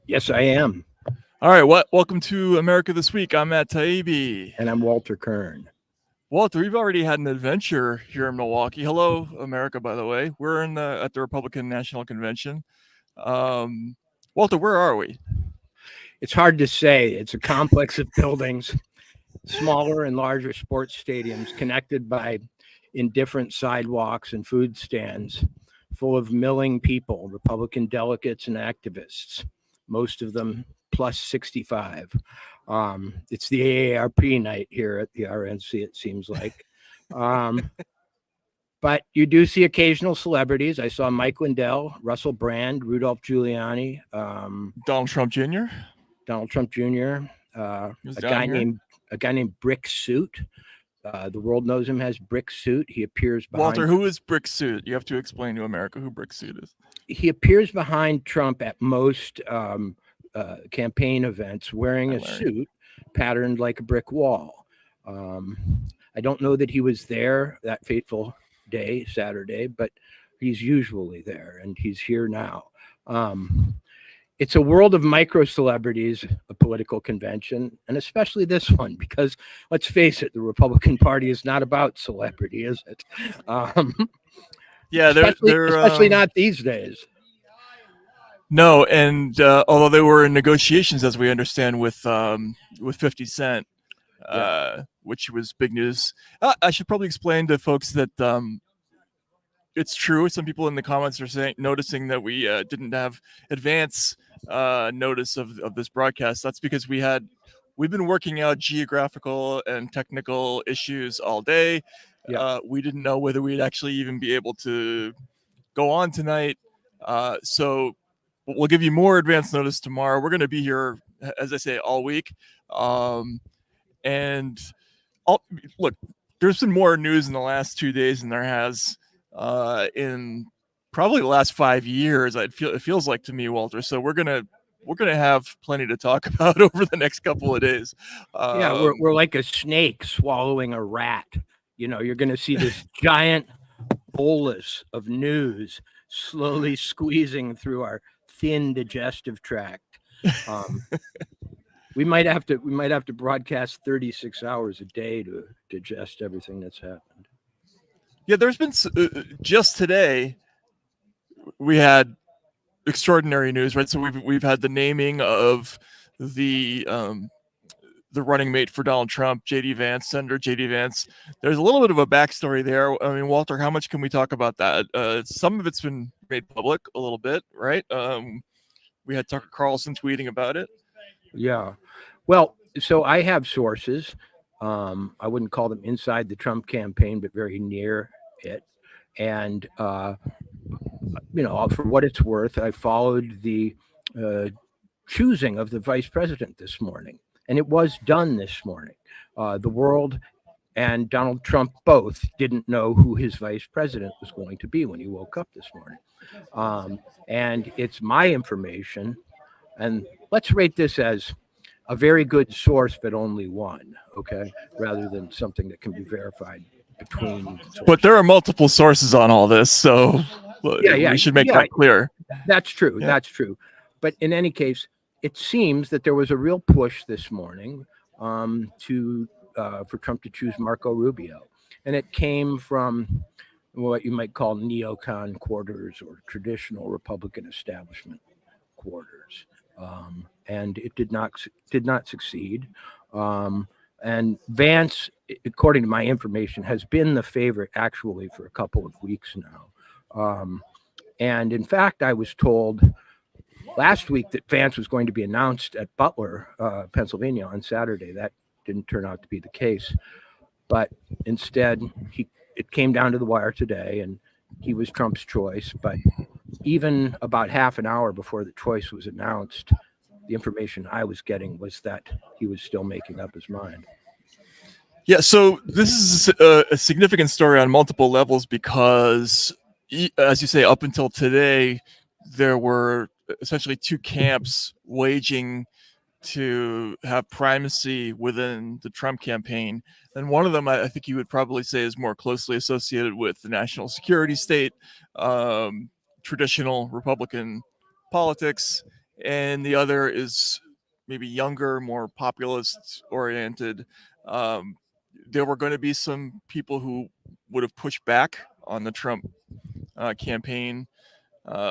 Yes, I am. All right, welcome to America This Week. I'm Matt Taibbi. And I'm Walter Kern. Walter, we've already had an adventure here in Milwaukee. Hello, America, by the way. We're at the Republican National Convention. Walter, where are we? It's hard to say. It's a complex of buildings, smaller and larger sports stadiums connected by indifferent sidewalks and food stands, full of milling people, Republican delegates and activists, most of them plus 65. It's the AARP night here at the RNC, it seems like. But you do see occasional celebrities. I saw Mike Lindell, Russell Brand, Rudolph Giuliani, Donald Trump Jr. A guy named Brick Suit. The world knows him as Brick Suit. He appears behind Walter. Who is Brick Suit? You have to explain to America who Brick Suit is. He appears behind Trump at most campaign events wearing a suit patterned like a brick wall. I don't know that he was there that fateful day, Saturday, but he's usually there, and he's here now. It's a world of micro celebrities, a political convention, and especially this one, because let's face it, the Republican Party is not about celebrity, is it? Yeah, especially not these days. No, and although they were in negotiations, as we understand, with 50 Cent, which was big news. I should probably explain to folks that it's true. Some people in the comments are noticing that we didn't have advance notice of this broadcast. That's because we've been working out geographical and technical issues all day. We didn't know whether we'd actually even be able to go on tonight. So we'll give you more advance notice tomorrow. We're going to be here, as I say, all week. And look, there's been more news in the last 2 days than there has in probably the last 5 years. It feels like to me, Walter. So we're gonna have plenty to talk about over the next couple of days. We're like a snake swallowing a rat. You know, you're going to see this giant bolus of news slowly squeezing through our thin digestive tract. We might have to broadcast 36 hours a day to digest everything that's happened. Yeah, there's been just today we had extraordinary news, right? So we've had the naming of the running mate for Donald Trump, JD Vance, Senator JD Vance. There's a little bit of a backstory there. I mean, Walter, how much can we talk about that? Some of it's been made public a little bit, right? We had Tucker Carlson tweeting about it. Yeah. Well, so I have sources. I wouldn't call them inside the Trump campaign, but very near it. And, for what it's worth, I followed the choosing of the vice president this morning. And it was done this morning. The world and Donald Trump both didn't know who his vice president was going to be when he woke up this morning. And it's my information. And let's rate this as a very good source, but only one, okay? Rather than something that can be verified between sources. But there are multiple sources on all this, so we should make that clear. That's true. Yeah. That's true. But in any case, it seems that there was a real push this morning for Trump to choose Marco Rubio. And it came from what you might call neocon quarters or traditional Republican establishment quarters. And it did not succeed. And Vance, according to my information, has been the favorite actually for a couple of weeks now. And in fact, I was told last week that Vance was going to be announced at Butler, Pennsylvania on Saturday. That didn't turn out to be the case. But instead, it came down to the wire today, and he was Trump's choice. But even about half an hour before the choice was announced, the information I was getting was that he was still making up his mind. Yeah, so this is a significant story on multiple levels because, as you say, up until today, there were essentially two camps waging to have primacy within the Trump campaign. And one of them, I think you would probably say, is more closely associated with the national security state, traditional Republican politics. and the other is maybe younger, more populist oriented. There were going to be some people who would have pushed back on the Trump campaign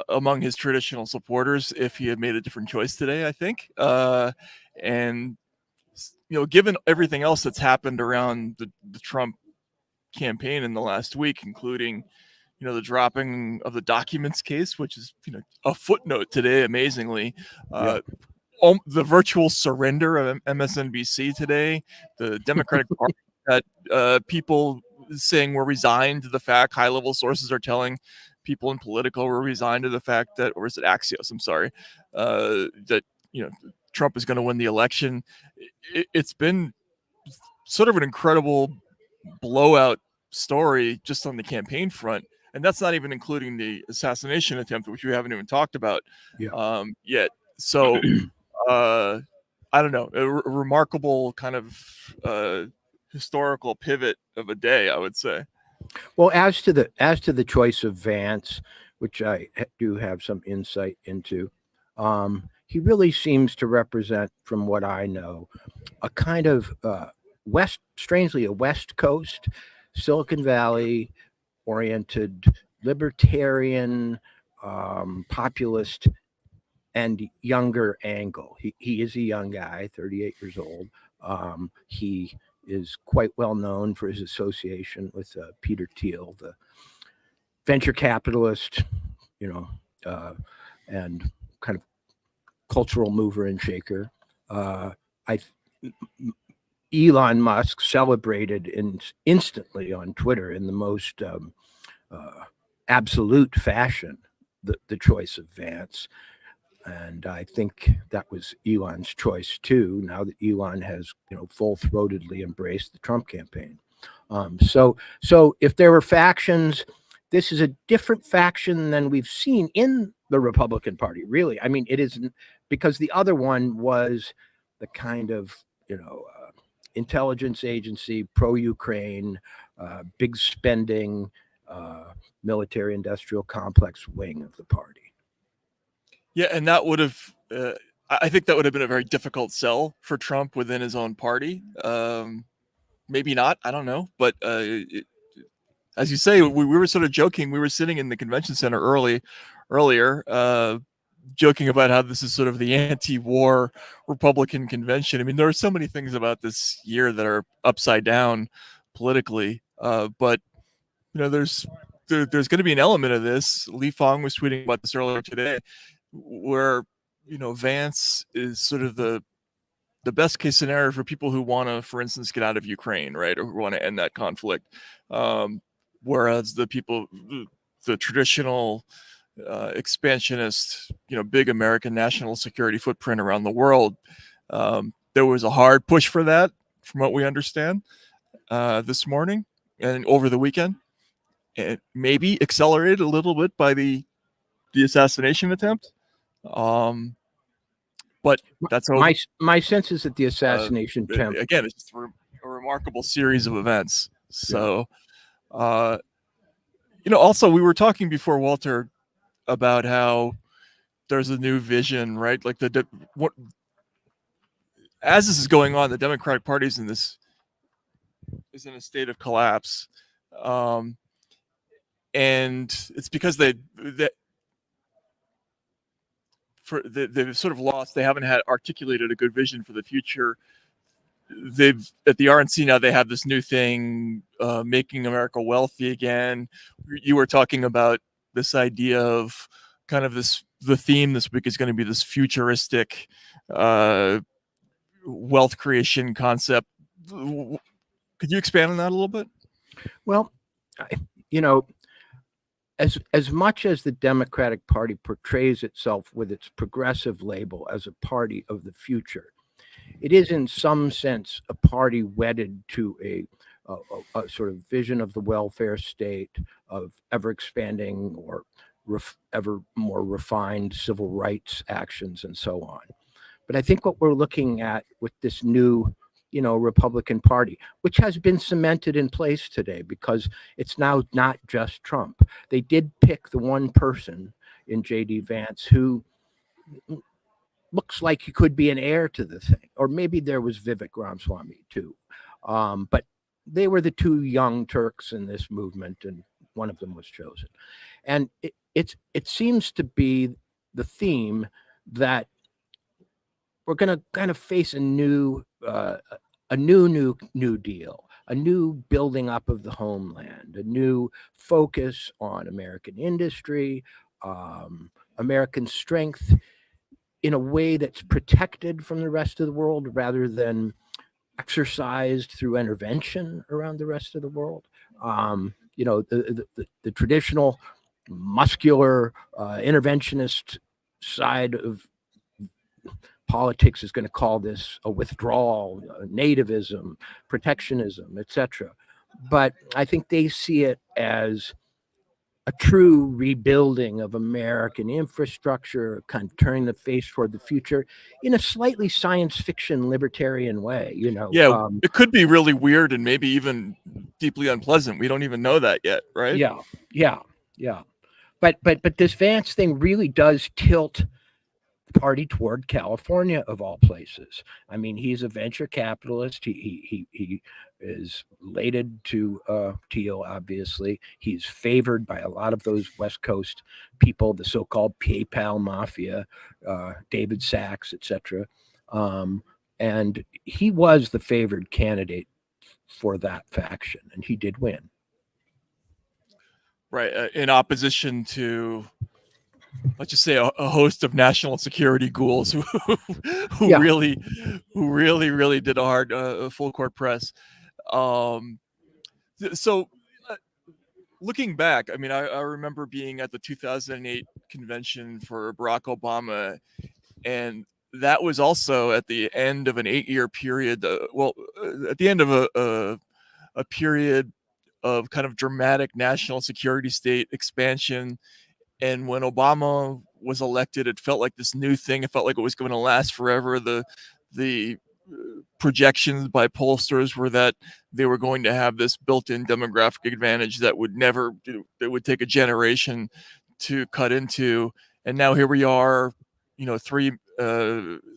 among his traditional supporters if he had made a different choice today, I think. And given everything else that's happened around the Trump campaign in the last week, including the dropping of the documents case, which is a footnote today, amazingly. The virtual surrender of MSNBC today, the Democratic Party that people saying we're resigned to the fact, high-level sources are telling people in political were resigned to the fact that, or is it Axios? I'm sorry, that Trump is going to win the election. It's been sort of an incredible blowout story just on the campaign front. And that's not even including the assassination attempt, which we haven't even talked about yet. So I don't know, a remarkable kind of historical pivot of a day, I would say. Well, as to the choice of Vance, which I do have some insight into, he really seems to represent, from what I know, a kind of strangely a West Coast, Silicon Valley oriented, libertarian, populist, and younger angle. He is a young guy, 38 years old. He is quite well known for his association with Peter Thiel, the venture capitalist, and kind of cultural mover and shaker. Elon Musk celebrated instantly on Twitter in the most absolute fashion the choice of Vance. And I think that was Elon's choice too, now that Elon has, full-throatedly embraced the Trump campaign. So if there were factions, this is a different faction than we've seen in the Republican Party, really. I mean, it isn't, because the other one was the kind of, intelligence agency, pro-Ukraine, big spending, military-industrial complex wing of the party. Yeah, and that would have, I think that would have been a very difficult sell for Trump within his own party. Maybe not, I don't know. But as you say, we were sort of joking. We were sitting in the convention center earlier, joking about how this is sort of the anti-war Republican convention. I mean, there are so many things about this year that are upside down politically. But, there's going to be an element of this. Li Fong was tweeting about this earlier today, where Vance is sort of the best case scenario for people who want to, for instance, get out of Ukraine, right, or who want to end that conflict, whereas the traditional expansionist, big American national security footprint around the world, there was a hard push for that, from what we understand, this morning and over the weekend, and maybe accelerated a little bit by the assassination attempt. But that's my sense is that the assassination attempt, again, it's just a remarkable series of events. So, also we were talking before, Walter, about how there's a new vision, right? Like as this is going on, the Democratic Party is in a state of collapse, and it's because they've sort of lost. They haven't had articulated a good vision for the future. They've at the RNC now. They have this new thing, making America wealthy again. You were talking about this idea of kind of the theme this week is going to be this futuristic wealth creation concept. Could you expand on that a little bit? Well, as much as the Democratic Party portrays itself with its progressive label as a party of the future, it is in some sense a party wedded to a sort of vision of the welfare state, of ever expanding or ever more refined civil rights actions and so on. But I think what we're looking at with this new Republican Party, which has been cemented in place today because it's now not just Trump. They did pick the one person in JD Vance who looks like he could be an heir to the thing. Or maybe there was Vivek Ramaswamy too. But they were the two young Turks in this movement, and one of them was chosen. And it seems to be the theme that we're going to kind of face a new deal, a new building up of the homeland, a new focus on American industry, American strength in a way that's protected from the rest of the world rather than exercised through intervention around the rest of the world. The traditional muscular interventionist side of politics is going to call this a withdrawal, nativism, protectionism, etc. But I think they see it as a true rebuilding of American infrastructure, kind of turning the face toward the future in a slightly science fiction libertarian way. Yeah, it could be really weird and maybe even deeply unpleasant. We don't even know that yet, right? Yeah. But this Vance thing really does tilt the party toward California, of all places. I mean, he's a venture capitalist. He is related to Thiel, obviously. He's favored by a lot of those West Coast people, the so-called PayPal mafia, David Sachs, etc. And he was the favored candidate for that faction, and he did win. Right, in opposition to, let's just say, a host of national security ghouls who really did a hard full court press. So looking back, I mean, I remember being at the 2008 convention for Barack Obama, and that was also at the end of an 8-year period. At the end of a period of kind of dramatic national security state expansion. And when Obama was elected, it felt like this new thing. It felt like it was going to last forever. The projections by pollsters were that they were going to have this built-in demographic advantage that would take a generation to cut into. And now here we are, 3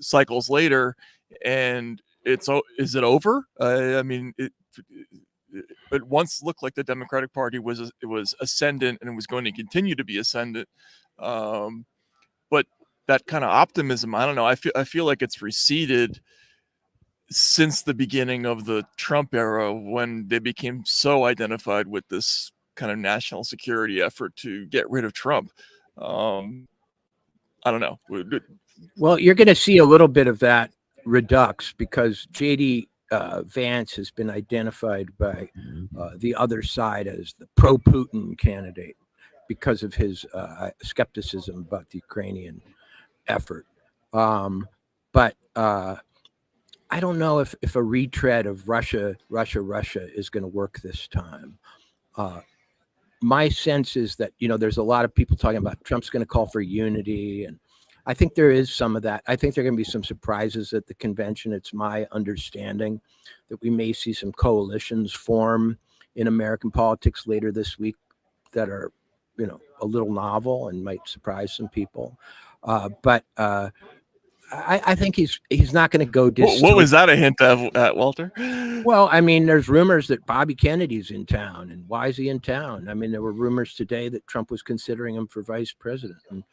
cycles later, and is it over? I mean, it once looked like the Democratic Party was ascendant and was going to continue to be ascendant. But that kind of optimism, I don't know. I feel like it's receded since the beginning of the Trump era, when they became so identified with this kind of national security effort to get rid of Trump. I don't know. Well, you're going to see a little bit of that redux because JD Vance has been identified by the other side as the pro-Putin candidate because of his skepticism about the Ukrainian effort. But I don't know if a retread of Russia is going to work this time. My sense is that, there's a lot of people talking about Trump's going to call for unity, and I think there is some of that. I think there are going to be some surprises at the convention. It's my understanding that we may see some coalitions form in American politics later this week that are, a little novel and might surprise some people. But I think he's not going to go dystopian. What was that a hint at, Walter? Well, I mean, there's rumors that Bobby Kennedy's in town, and why is he in town? I mean, there were rumors today that Trump was considering him for vice president. And,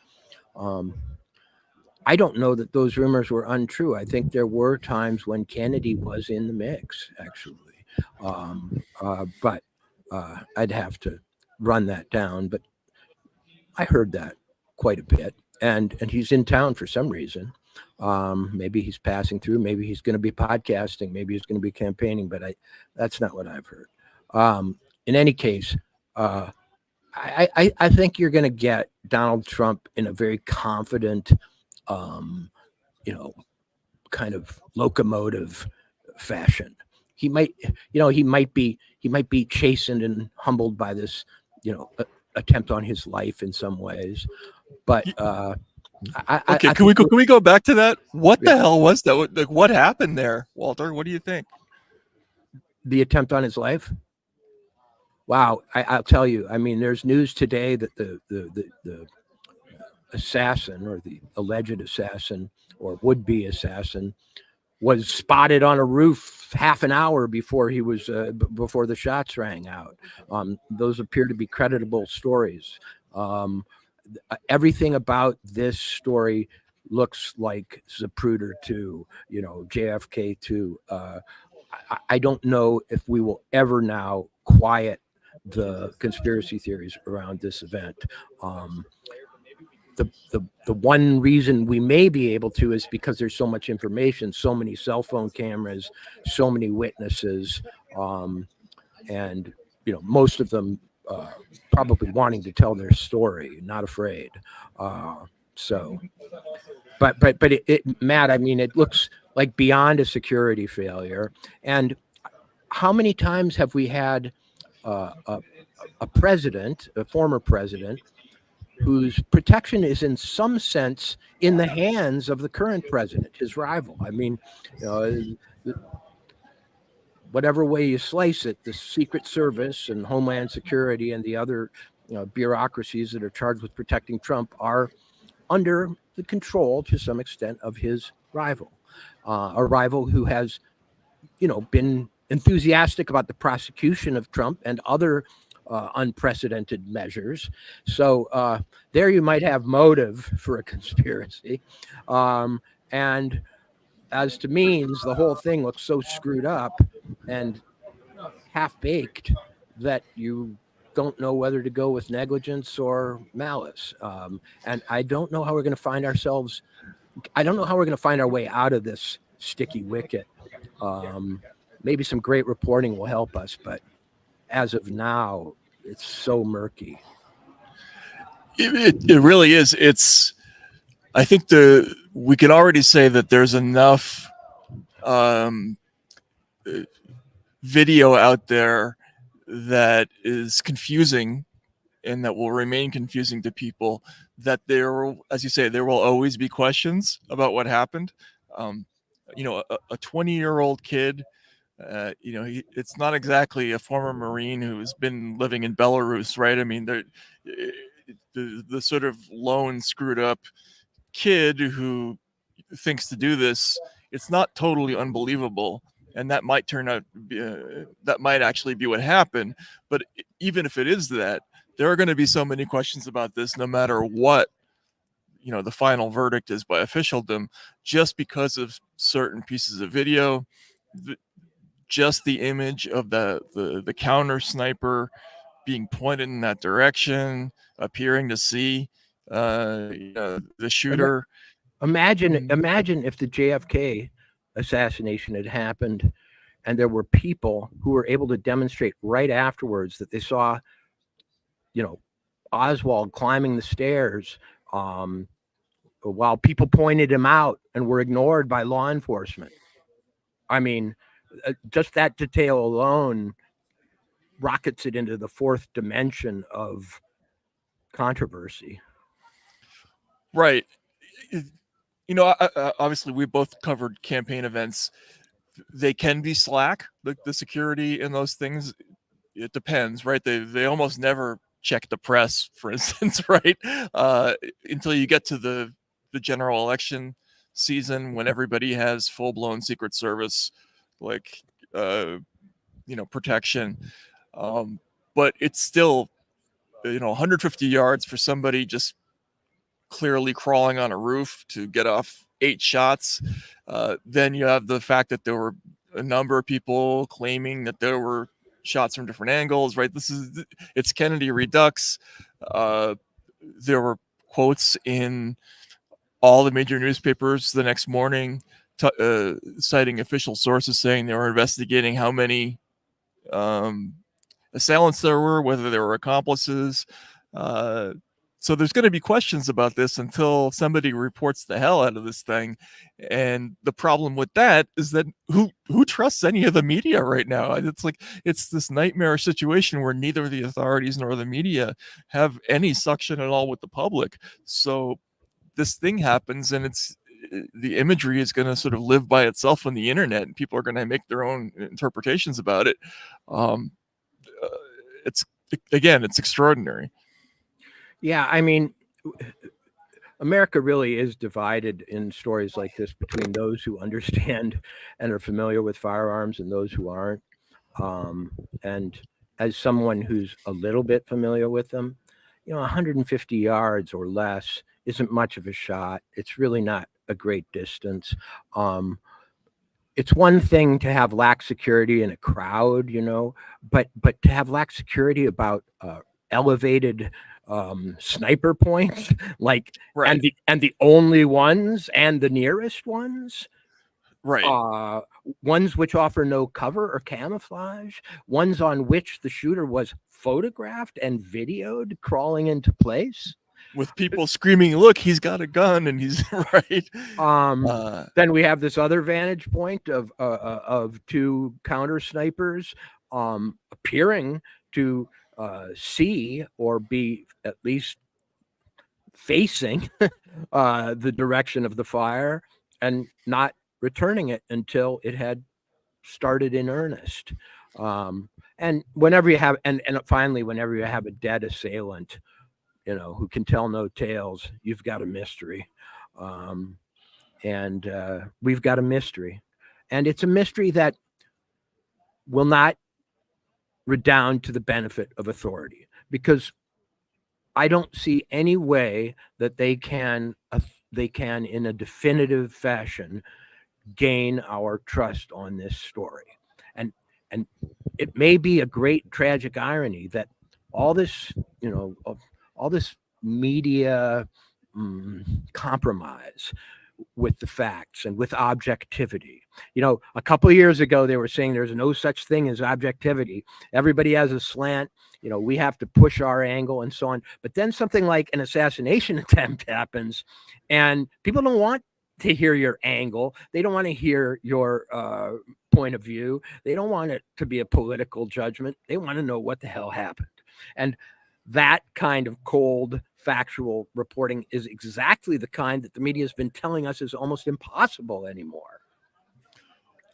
I don't know that those rumors were untrue. I think there were times when Kennedy was in the mix, actually. But I'd have to run that down. But I heard that quite a bit. And he's in town for some reason. Maybe he's passing through. Maybe he's going to be podcasting. Maybe he's going to be campaigning. But that's not what I've heard. In any case, I think you're going to get Donald Trump in a very confident, kind of locomotive fashion. He might be chastened and humbled by this, attempt on his life in some ways. But can we go back to that? What the hell was that? Like, what happened there, Walter? What do you think? The attempt on his life? Wow, I'll tell you. I mean, there's news today that the assassin, or the alleged assassin or would-be assassin, was spotted on a roof half an hour before he was before the shots rang out. Those appear to be creditable stories. Everything about this story looks like Zapruder 2, JFK 2. I don't know if we will ever now quiet the conspiracy theories around this event. The one reason we may be able to is because there's so much information, so many cell phone cameras, so many witnesses, and most of them probably wanting to tell their story, not afraid. So, but Matt, I mean, it looks like beyond a security failure. And how many times have we had a president, a former president, whose protection is in some sense in the hands of the current president, his rival? I mean, whatever way you slice it, the Secret Service and Homeland Security and the other bureaucracies that are charged with protecting Trump are under the control, to some extent, of his rival, a rival who has, been enthusiastic about the prosecution of Trump and other unprecedented measures. So there you might have motive for a conspiracy. And as to means, the whole thing looks so screwed up and half-baked that you don't know whether to go with negligence or malice. And I don't know how we're going to find ourselves. I don't know how we're going to find our way out of this sticky wicket. Maybe some great reporting will help us, but as of now, it's so murky. It really is. I think we can already say that there's enough video out there that is confusing and that will remain confusing to people, that as you say, there will always be questions about what happened. A 20-year-old kid, it's not exactly a former Marine who's been living in Belarus, right? I mean, the sort of lone screwed up kid who thinks to do this, it's not totally unbelievable. And that might turn out, that might actually be what happened. But even if it is that, there are going to be so many questions about this, no matter what, the final verdict is by officialdom, just because of certain pieces of video, just the image of the counter sniper being pointed in that direction, appearing to see the shooter. Imagine if the JFK assassination had happened and there were people who were able to demonstrate right afterwards that they saw, Oswald climbing the stairs while people pointed him out and were ignored by law enforcement. I mean, just that detail alone rockets it into the fourth dimension of controversy. Right. Obviously we both covered campaign events. They can be slack, the security in those things. It depends, right? They almost never check the press, for instance, right? Until you get to the general election season, when everybody has full-blown Secret Service, protection. But it's still, 150 yards for somebody just clearly crawling on a roof to get off 8 shots. Then you have the fact that there were a number of people claiming that there were shots from different angles, right? It's Kennedy Redux. There were quotes in all the major newspapers the next morning, citing official sources saying they were investigating how many assailants there were, whether there were accomplices. So there's going to be questions about this until somebody reports the hell out of this thing. And the problem with that is that who trusts any of the media right now? It's this nightmare situation where neither the authorities nor the media have any suction at all with the public. So this thing happens, and the imagery is going to sort of live by itself on the internet, and people are going to make their own interpretations about it. It's extraordinary. Yeah, I mean, America really is divided in stories like this between those who understand and are familiar with firearms and those who aren't. And as someone who's a little bit familiar with them, 150 yards or less isn't much of a shot. It's really not a great distance. It's one thing to have lax security in a crowd, but to have lax security about elevated sniper points, like Right. and the only ones and the nearest ones, Right. ones which offer no cover or camouflage, ones on which the shooter was photographed and videoed crawling into place. With people screaming, "Look, he's got a gun," and he's right. Then we have this other vantage point of two counter snipers appearing to see or be at least facing the direction of the fire and not returning it until it had started in earnest. And whenever you have, and finally, whenever you have a dead assailant, who can tell no tales, you've got a mystery. And we've got a mystery. And it's a mystery that will not redound to the benefit of authority, because I don't see any way that they can in a definitive fashion gain our trust on this story. And it may be a great tragic irony that all this, all this media compromise with the facts and with objectivity. A couple of years ago, they were saying there's no such thing as objectivity. Everybody has a slant. We have to push our angle and so on. But then something like an assassination attempt happens, and people don't want to hear your angle. They don't want to hear your point of view. They don't want it to be a political judgment. They want to know what the hell happened. And that kind of cold, factual reporting is exactly the kind that the media has been telling us is almost impossible anymore.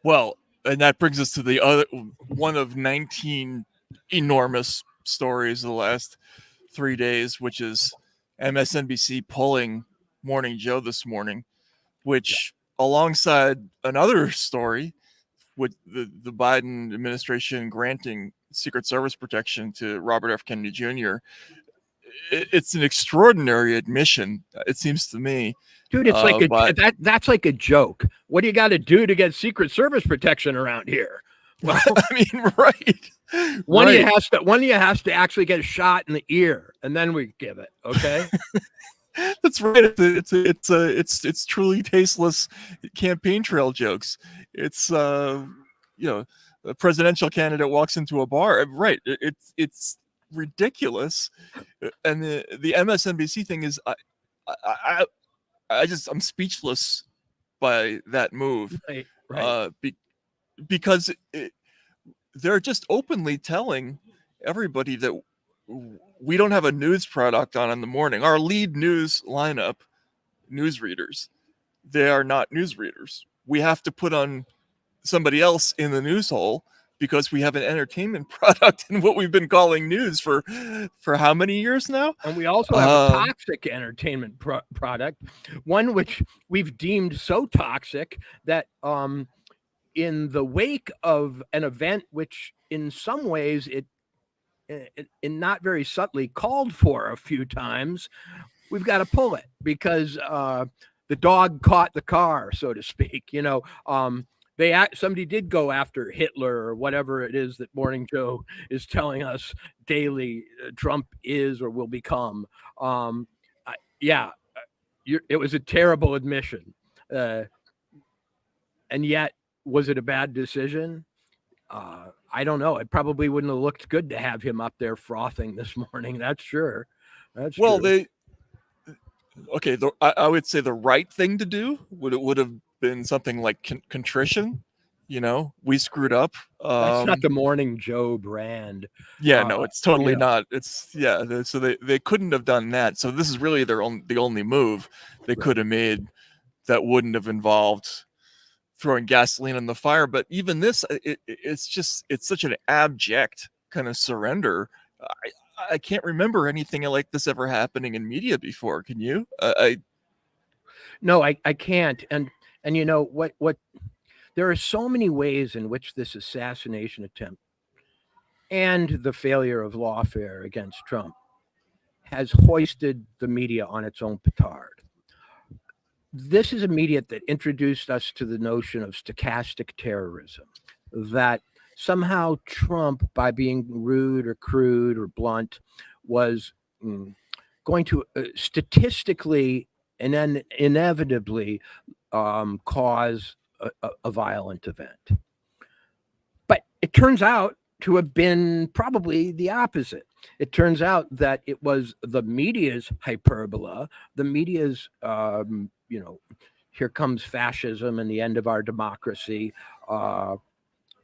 Well, and that brings us to the other one of 19 enormous stories of the last 3 days, which is MSNBC pulling Morning Joe this morning, which alongside another story with the Biden administration granting Secret Service protection to Robert F. Kennedy Jr., it's an extraordinary admission, it seems to me. Dude, it's like that's like a joke. What do you got to do to get Secret Service protection around here? Well, I mean, right. One of you has to actually get a shot in the ear, and then we give it. Okay. That's right. It's truly tasteless campaign trail jokes. It's a presidential candidate walks into a bar. Right. It's ridiculous. And the MSNBC thing is, I'm speechless by that move. Right. Because they're just openly telling everybody that we don't have a news product on in the morning. Our lead news lineup, newsreaders, they are not newsreaders. We have to put on somebody else in the news hole because we have an entertainment product in what we've been calling news for how many years now? And we also have a toxic entertainment product, one which we've deemed so toxic that in the wake of an event which in some ways it not very subtly called for a few times, we've got to pull it because the dog caught the car, so to speak. Somebody did go after Hitler or whatever it is that Morning Joe is telling us daily Trump is or will become. It was a terrible admission. And yet, was it a bad decision? I don't know. It probably wouldn't have looked good to have him up there frothing this morning. That's sure. That's well, true. I would say the right thing to do would have been something like contrition. We screwed up. That's not the Morning Joe brand. Yeah, no, it's totally not. It's so they couldn't have done that. So this is really the only move they could have made that wouldn't have involved throwing gasoline on the fire. But even this, it's such an abject kind of surrender. I can't remember anything like this ever happening in media before. Can you? No, I can't. And you know what there are so many ways in which this assassination attempt and the failure of lawfare against Trump has hoisted the media on its own petard. This is a media that introduced us to the notion of stochastic terrorism, that somehow Trump, by being rude or crude or blunt, was going to statistically and then inevitably cause a violent event. But it turns out to have been probably the opposite. It turns out that it was the media's hyperbola, the media's, here comes fascism and the end of our democracy, and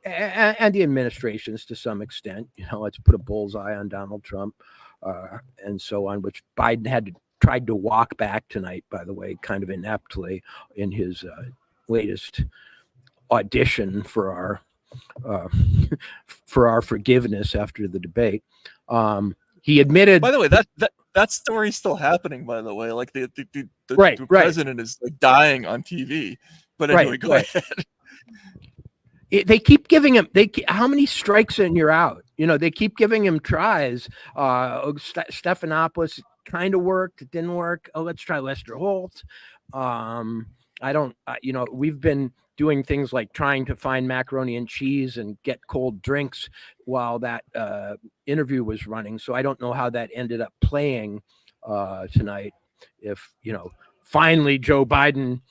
the administrations to some extent. Let's put a bullseye on Donald Trump, and so on, which Biden tried to walk back tonight, by the way, kind of ineptly in his latest audition for our forgiveness after the debate. He admitted. By the way, that story's still happening. By the way, like the president is like dying on TV. But anyway, go ahead. They keep giving him. How many strikes and you're out? They keep giving him tries. Stephanopoulos kind of worked. It didn't work. Oh, let's try Lester Holt. We've been doing things like trying to find macaroni and cheese and get cold drinks while that interview was running. So I don't know how that ended up playing tonight. If, finally Joe Biden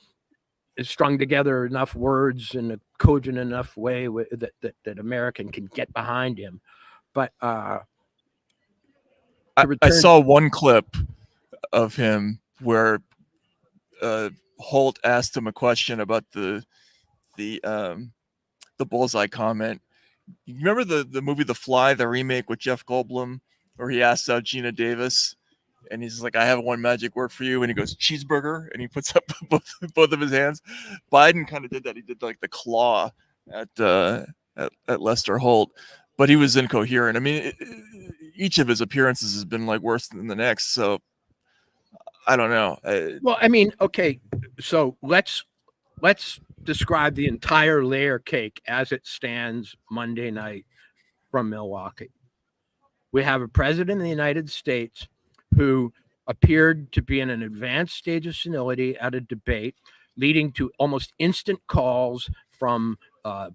has strung together enough words in a cogent enough way that American can get behind him. But I saw one clip of him where Holt asked him a question about the bullseye comment. You remember the movie The Fly, the remake with Jeff Goldblum, where he asks out Gina Davis, and he's like, "I have one magic word for you," and he goes, "cheeseburger," and he puts up both of his hands. Biden kind of did that. He did like the claw at Lester Holt, but he was incoherent. I mean, each of his appearances has been like worse than the next. So I don't know. Well, I mean, okay, so let's describe the entire layer cake as it stands Monday night from Milwaukee. We have a president of the United States who appeared to be in an advanced stage of senility at a debate, leading to almost instant calls from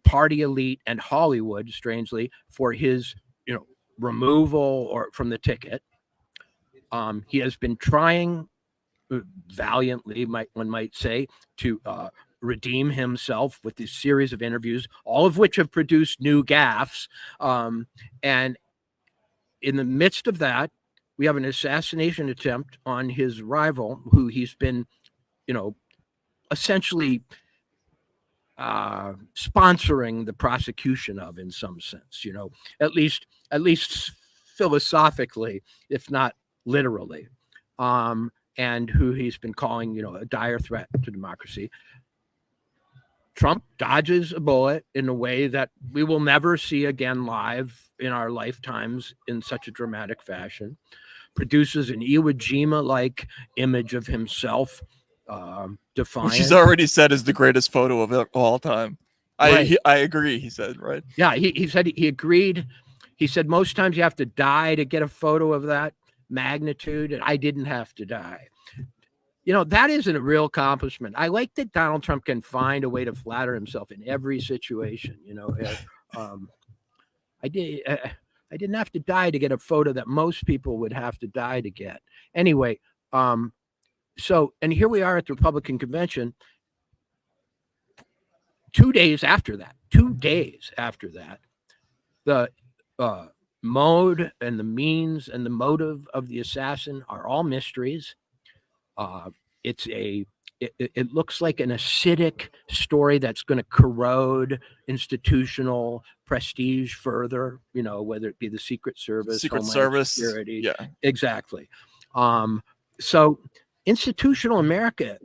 party elite and Hollywood, strangely, for his removal or from the ticket. He has been trying valiantly, one might say, to redeem himself with this series of interviews, all of which have produced new gaffes. And in the midst of that, we have an assassination attempt on his rival, who he's been, essentially sponsoring the prosecution of, in some sense, at least philosophically, if not literally, and who he's been calling, a dire threat to democracy. Trump dodges a bullet in a way that we will never see again live in our lifetimes in such a dramatic fashion, produces an Iwo Jima-like image of himself, defiant. Which he's already said is the greatest photo of all time. Right. I agree, he said, right? Yeah, he said he agreed. He said most times you have to die to get a photo of that magnitude, and I didn't have to die. That isn't a real accomplishment. I like that Donald Trump can find a way to flatter himself in every situation. I didn't have to die to get a photo that most people would have to die to get. Anyway, so, and here we are at the Republican convention 2 days after that, the mode and the means and the motive of the assassin are all mysteries. It looks like an acidic story that's going to corrode institutional prestige further, whether it be the Secret Service, Service, Security. Yeah, exactly. So institutional America,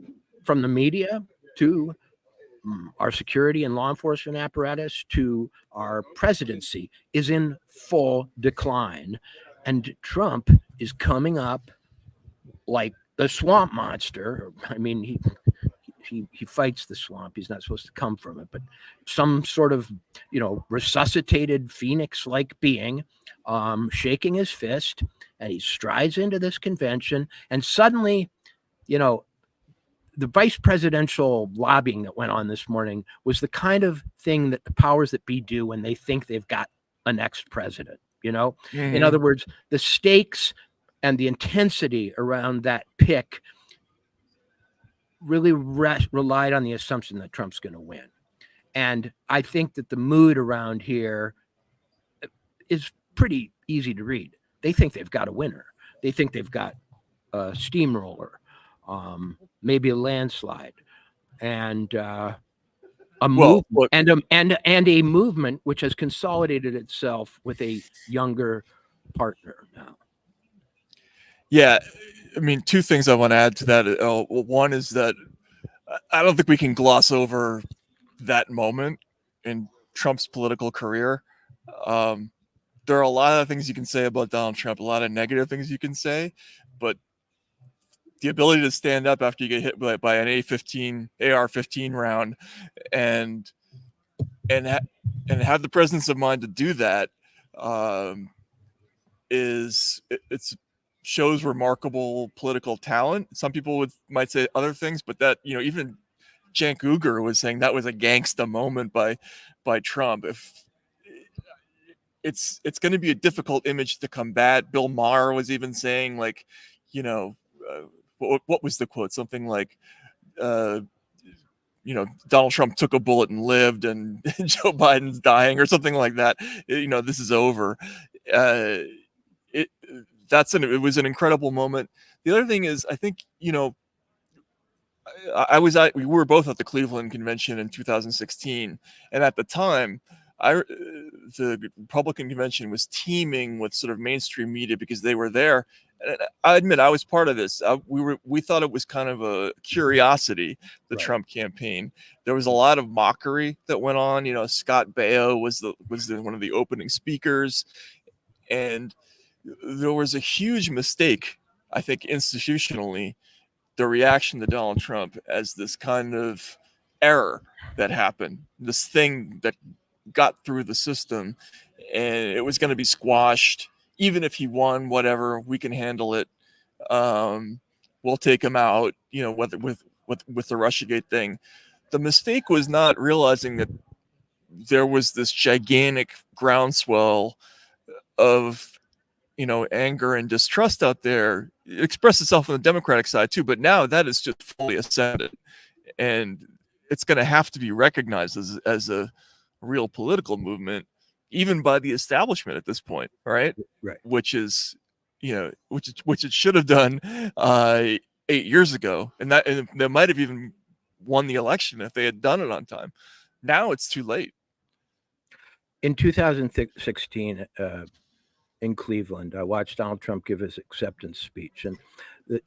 from the media to our security and law enforcement apparatus to our presidency, is in full decline. And Trump is coming up like the swamp monster. I mean, he fights the swamp. He's not supposed to come from it, but some sort of, resuscitated phoenix-like being, shaking his fist, and he strides into this convention, and suddenly, the vice presidential lobbying that went on this morning was the kind of thing that the powers that be do when they think they've got a next president. In other words, the stakes and the intensity around that pick really relied on the assumption that Trump's going to win. And I think that the mood around here is pretty easy to read. They think they've got a winner. They think they've got a steamroller, maybe a landslide, and a movement which has consolidated itself with a younger partner now. Yeah, I mean, two things I want to add to that. One is that I don't think we can gloss over that moment in Trump's political career. There are a lot of things you can say about Donald Trump, a lot of negative things you can say, but the ability to stand up after you get hit by an AR-15 round and have the presence of mind to do that shows remarkable political talent. Some people might say other things, but that, even Cenk Uygur was saying that was a gangsta moment by Trump. If it's going to be a difficult image to combat. Bill Maher was even saying, like, what was the quote? Something like, Donald Trump took a bullet and lived, and Joe Biden's dying, or something like that. This is over. It was an incredible moment. The other thing is, I think, we were both at the Cleveland convention in 2016, and at the time, the Republican convention was teeming with sort of mainstream media because they were there. And I admit I was part of this. We thought it was kind of a curiosity, the Right. Trump campaign. There was a lot of mockery that went on. Scott Baio was one of the opening speakers, and there was a huge mistake, I think, institutionally, the reaction to Donald Trump as this kind of error that happened, this thing that got through the system, and it was going to be squashed. Even if he won, whatever, we can handle it. We'll take him out, whether with the Russiagate thing. The mistake was not realizing that there was this gigantic groundswell of anger and distrust out there. It expressed itself on the Democratic side too, but now that is just fully ascended, and it's going to have to be recognized as a real political movement, even by the establishment at this point, right? Which is, which it should have done 8 years ago, and they might have even won the election if they had done it on time. Now it's too late. In 2016, in Cleveland, I watched Donald Trump give his acceptance speech, and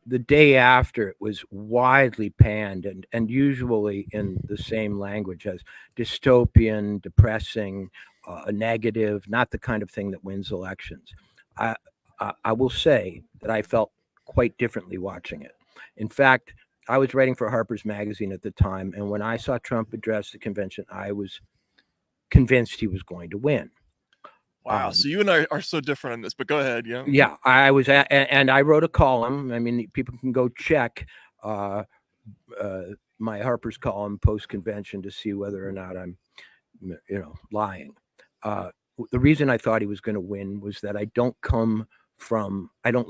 the day after, it was widely panned and usually in the same language as dystopian, depressing, negative, not the kind of thing that wins elections. I will say that I felt quite differently watching it. In fact, I was writing for Harper's Magazine at the time, and when I saw Trump address the convention, I was convinced he was going to win. Wow. So you and I are so different on this, but go ahead. Yeah. Yeah, I was and I wrote a column. I mean, people can go check my Harper's column post-convention to see whether or not I'm, lying. The reason I thought he was going to win was that I don't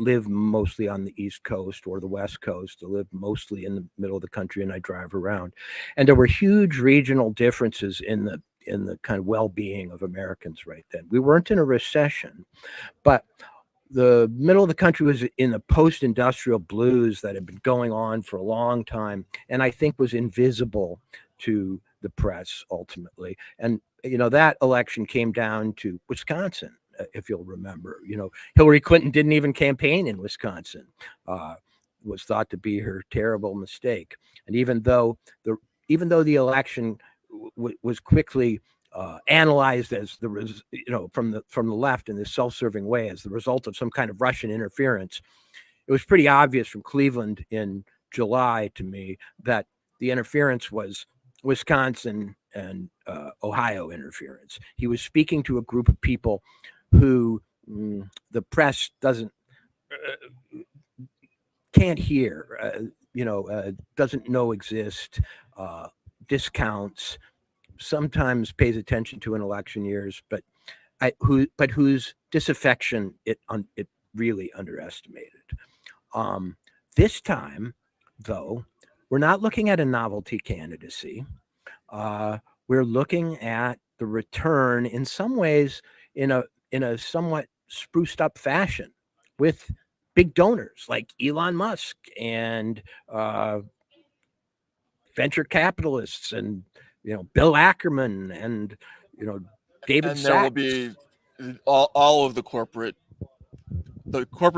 live mostly on the East Coast or the West Coast. I live mostly in the middle of the country, and I drive around. And there were huge regional differences in the kind of well-being of Americans right then. We weren't in a recession, but the middle of the country was in the post-industrial blues that had been going on for a long time, and I think was invisible to the press ultimately. And, that election came down to Wisconsin, if you'll remember. Hillary Clinton didn't even campaign in Wisconsin, was thought to be her terrible mistake. And even though the election was quickly analyzed as from the left in this self-serving way as the result of some kind of Russian interference, it was pretty obvious from Cleveland in July to me that The interference was Wisconsin and Ohio interference. He was speaking to a group of people who the press can't hear, doesn't know exist, discounts, sometimes pays attention to in election years, but whose disaffection it really underestimated. This time, though, we're not looking at a novelty candidacy. We're looking at the return, in some ways, in a somewhat spruced up fashion, with big donors like Elon Musk and venture capitalists, and Bill Ackerman, and David And Sachs. there will be all of the corporate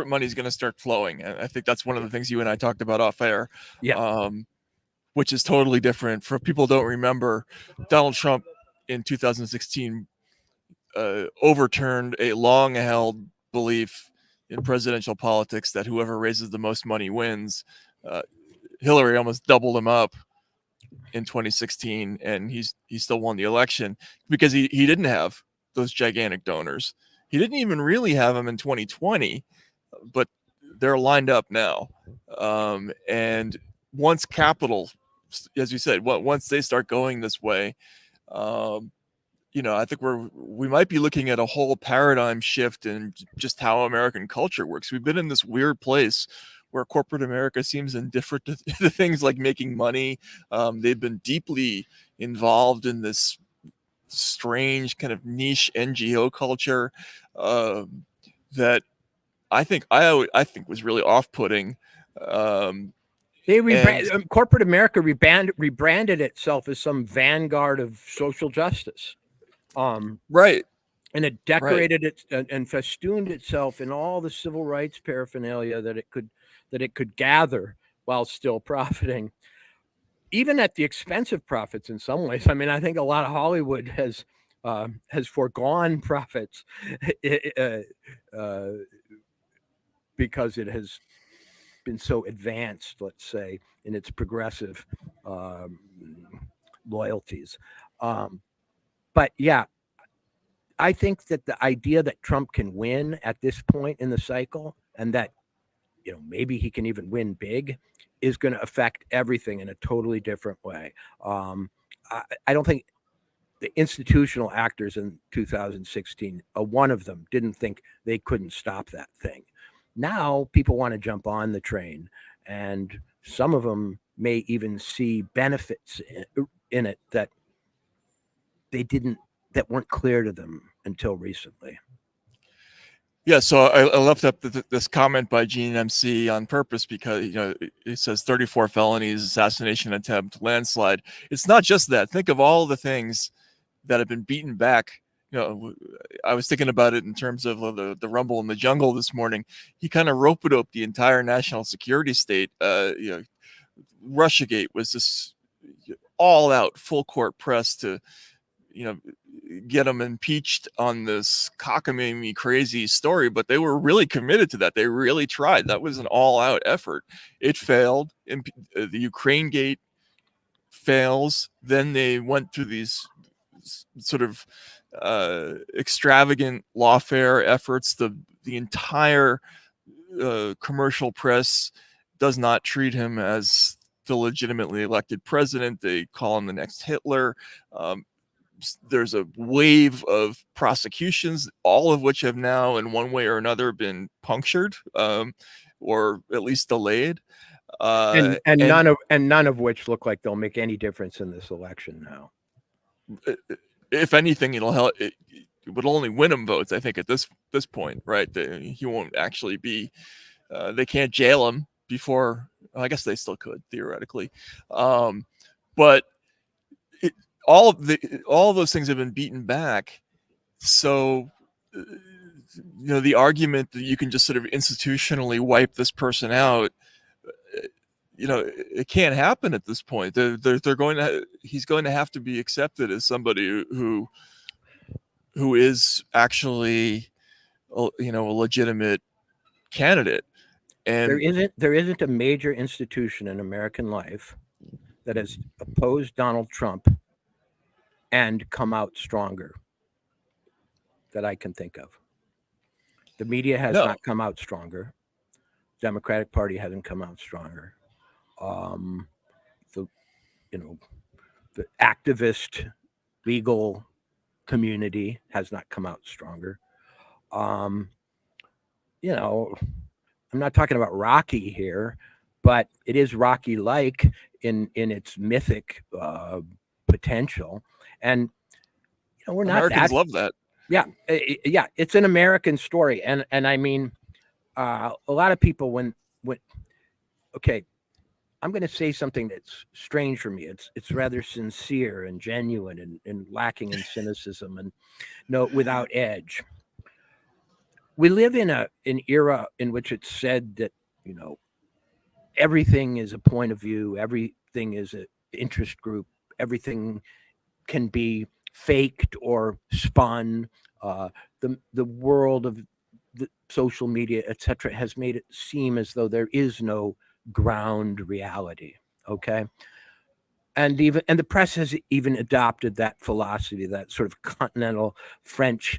money is going to start flowing. And I think that's one of the things you and I talked about off air. Yeah. Which is totally different. For people who don't remember, Donald Trump in 2016 overturned a long-held belief in presidential politics that whoever raises the most money wins. Hillary almost doubled him up in 2016, and he still won the election because he didn't have those gigantic donors. He didn't even really have them in 2020, but they're lined up now. And once capital, as you said, once they start going this way, I think we might be looking at a whole paradigm shift in just how American culture works. We've been in this weird place where corporate America seems indifferent to things like making money. They've been deeply involved in this strange kind of niche NGO culture that I think was really off-putting. Corporate America rebranded itself as some vanguard of social justice. Right. And it decorated it and festooned itself in all the civil rights paraphernalia that it could gather while still profiting, even at the expense of profits in some ways. I mean, I think a lot of Hollywood has foregone profits because it has been so advanced, let's say, in its progressive loyalties. But yeah, I think that the idea that Trump can win at this point in the cycle, and that maybe he can even win big, is going to affect everything in a totally different way. I don't think the institutional actors in 2016, one of them didn't think they couldn't stop that thing. Now people want to jump on the train, and some of them may even see benefits in it that weren't clear to them until recently. Yeah, so I left up this comment by Gene MC on purpose because it says 34 felonies, assassination attempt, landslide. It's not just that. Think of all the things that have been beaten back. I was thinking about it in terms of the rumble in the jungle this morning. He kind of rope-a-dope the entire national security state. Russiagate was this all-out full court press to get them impeached on this cockamamie crazy story, but they were really committed to that. They really tried. That was an all-out effort. It failed. The Ukraine gate fails. Then they went through these sort of extravagant lawfare efforts. The entire commercial press does not treat him as the legitimately elected president. They call him the next Hitler. There's a wave of prosecutions, all of which have now, in one way or another, been punctured or at least delayed. And none of which look like they'll make any difference in this election now. If anything, it'll help. It would only win him votes, I think, at this point, right? He won't actually be. They can't jail him before. I guess they still could theoretically, but all of those things have been beaten back. So, the argument that you can just sort of institutionally wipe this person out, it can't happen at this point. He's going to have to be accepted as somebody who is actually, a legitimate candidate. And there isn't a major institution in American life that has opposed Donald Trump and come out stronger that I can think of. The media has No. not come out stronger. Democratic Party hasn't come out stronger. The activist legal community has not come out stronger. I'm not talking about Rocky here, but it is Rocky-like in its mythic potential, and we're not Americans that. love that. Yeah, it's an American story, and I mean, a lot of people when okay, I'm going to say something that's strange for me. It's rather sincere and genuine and lacking in cynicism and without edge. We live in an era in which it's said that everything is a point of view, everything is an interest group, everything can be faked or spun. The world of the social media, etc., has made it seem as though there is no ground reality. Okay. And the press has even adopted that philosophy, that sort of continental French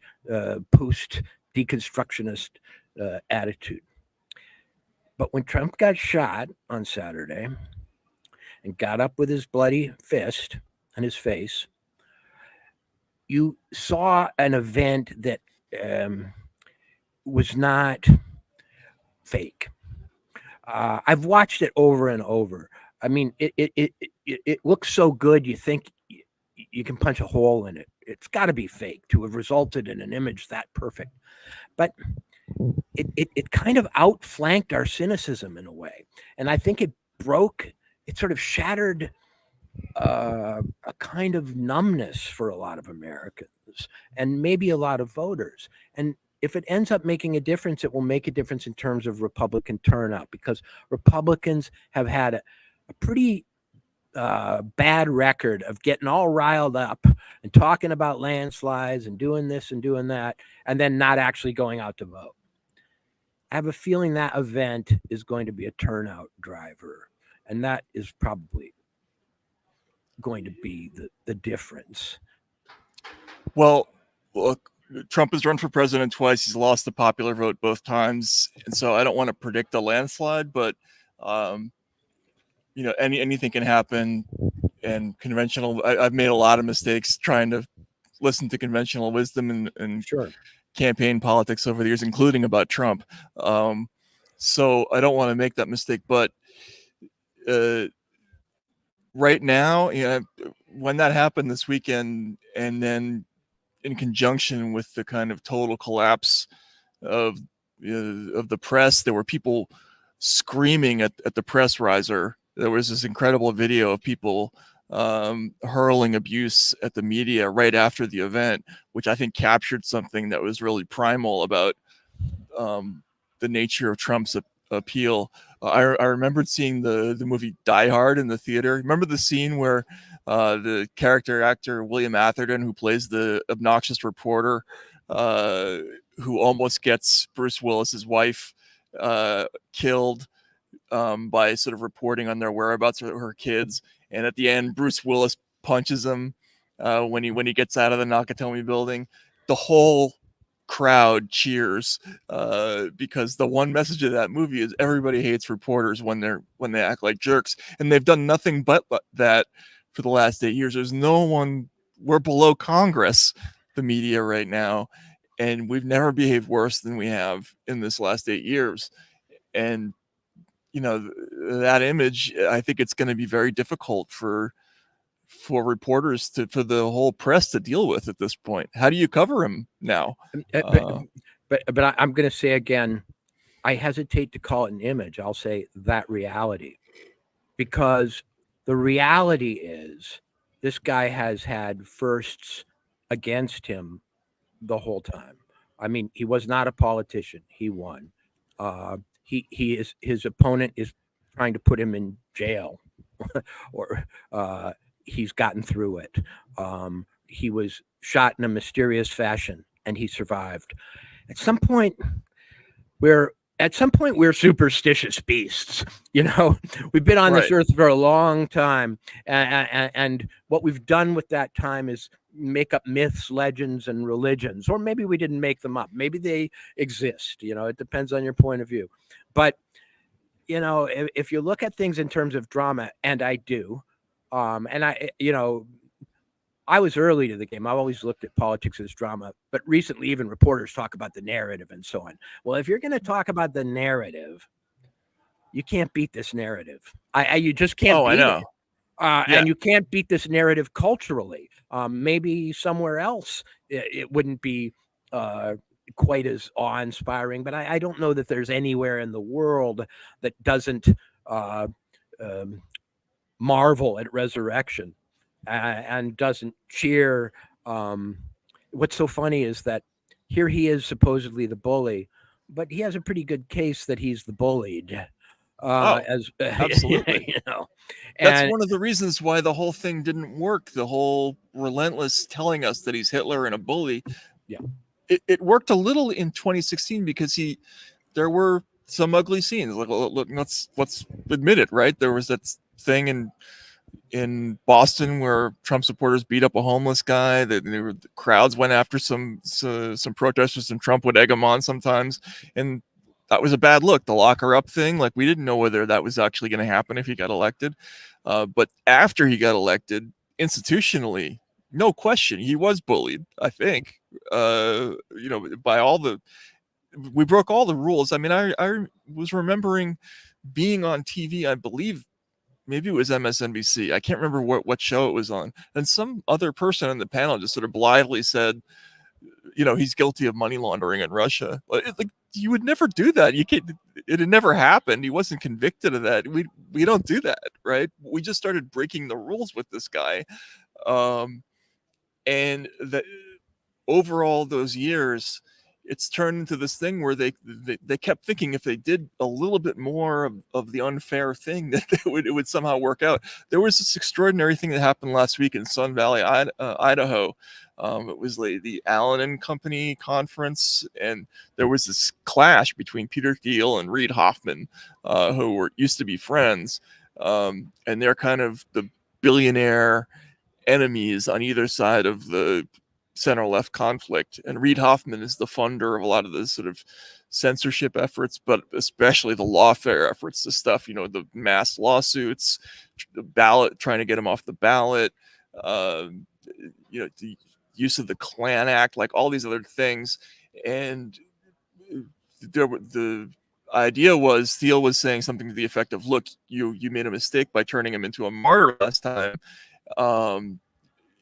post deconstructionist attitude. But when Trump got shot on Saturday and got up with his bloody fist and his face, you saw an event that was not fake. I've watched it over and over. I mean, it looks so good, you think you can punch a hole in it. It's got to be fake to have resulted in an image that perfect. But it kind of outflanked our cynicism in a way. And I think it sort of shattered a kind of numbness for a lot of Americans and maybe a lot of voters. And if it ends up making a difference, it will make a difference in terms of Republican turnout, because Republicans have had a pretty bad record of getting all riled up and talking about landslides and doing this and doing that, and then not actually going out to vote. I have a feeling that event is going to be a turnout driver, and that is probably going to be the difference. Well, look, Trump has run for president twice. He's lost the popular vote both times, and so I don't want to predict a landslide, but anything can happen. And conventional, I've made a lot of mistakes trying to listen to conventional wisdom and Sure. campaign politics over the years, including about Trump. So I don't want to make that mistake. But right now, when that happened this weekend, and then in conjunction with the kind of total collapse of the press, there were people screaming at the press riser. There was this incredible video of people hurling abuse at the media right after the event, which I think captured something that was really primal about the nature of Trump's appeal. I remembered seeing the movie Die Hard in the theater. Remember the scene where the character actor William Atherton, who plays the obnoxious reporter who almost gets Bruce Willis's wife killed by sort of reporting on their whereabouts or her kids, and at the end Bruce Willis punches him when he gets out of the Nakatomi building. The whole crowd cheers because the one message of that movie is everybody hates reporters when they act like jerks, and they've done nothing but that for the last 8 years. There's no one. We're below Congress, the media right now, and we've never behaved worse than we have in this last 8 years. And that image, I think it's going to be very difficult for reporters for the whole press to deal with at this point. How do you cover him now? But I'm going to say again, I hesitate to call it an image. I'll say that reality, because the reality is this guy has had firsts against him the whole time. I mean, he was not a politician. He won. His opponent is trying to put him in jail or he's gotten through it. He was shot in a mysterious fashion and he survived. At some point, we're at some point we're superstitious beasts. We've been on this Right. earth for a long time, and what we've done with that time is make up myths, legends, and religions. Or maybe we didn't make them up, maybe they exist. It depends on your point of view. But if you look at things in terms of drama, and I do, and I was early to the game. I've always looked at politics as drama, but recently even reporters talk about the narrative and so on. Well, if you're going to talk about the narrative, you can't beat this narrative. You just can't Oh, I beat it. know. Yeah. And you can't beat this narrative culturally. Maybe somewhere else it wouldn't be quite as awe-inspiring, but I don't know that there's anywhere in the world that doesn't marvel at resurrection and doesn't cheer. What's so funny is that here he is supposedly the bully, but he has a pretty good case that he's the bullied. Absolutely. That's one of the reasons why the whole thing didn't work. The whole relentless telling us that he's Hitler and a bully. Yeah. It worked a little in 2016 because there were some ugly scenes. Like, look, let's admit it, right? There was that thing in Boston where Trump supporters beat up a homeless guy. The crowds went after some protesters, and Trump would egg them on sometimes. And that was a bad look. The locker up thing, like, we didn't know whether that was actually going to happen if he got elected. But after he got elected, institutionally, no question, he was bullied, I think, by we broke all the rules. I mean, I was remembering being on TV, I believe, maybe it was MSNBC. I can't remember what show it was on. And some other person on the panel just sort of blithely said, he's guilty of money laundering in Russia. Like, you would never do that. You can't. It had never happened. He wasn't convicted of that. We don't do that, right? We just started breaking the rules with this guy, and overall those years, it's turned into this thing where they kept thinking if they did a little bit more of the unfair thing, that it would somehow work out. There was this extraordinary thing that happened last week in Sun Valley, Idaho. It was like the Allen and Company conference, and there was this clash between Peter Thiel and Reid Hoffman, who used to be friends, and they're kind of the billionaire enemies on either side of the center-left conflict. And Reid Hoffman is the funder of a lot of the sort of censorship efforts, but especially the lawfare efforts, the stuff, the mass lawsuits, the ballot, trying to get him off the ballot, the use of the Klan Act, like all these other things. And the idea was Thiel was saying something to the effect of, look, you made a mistake by turning him into a martyr last time.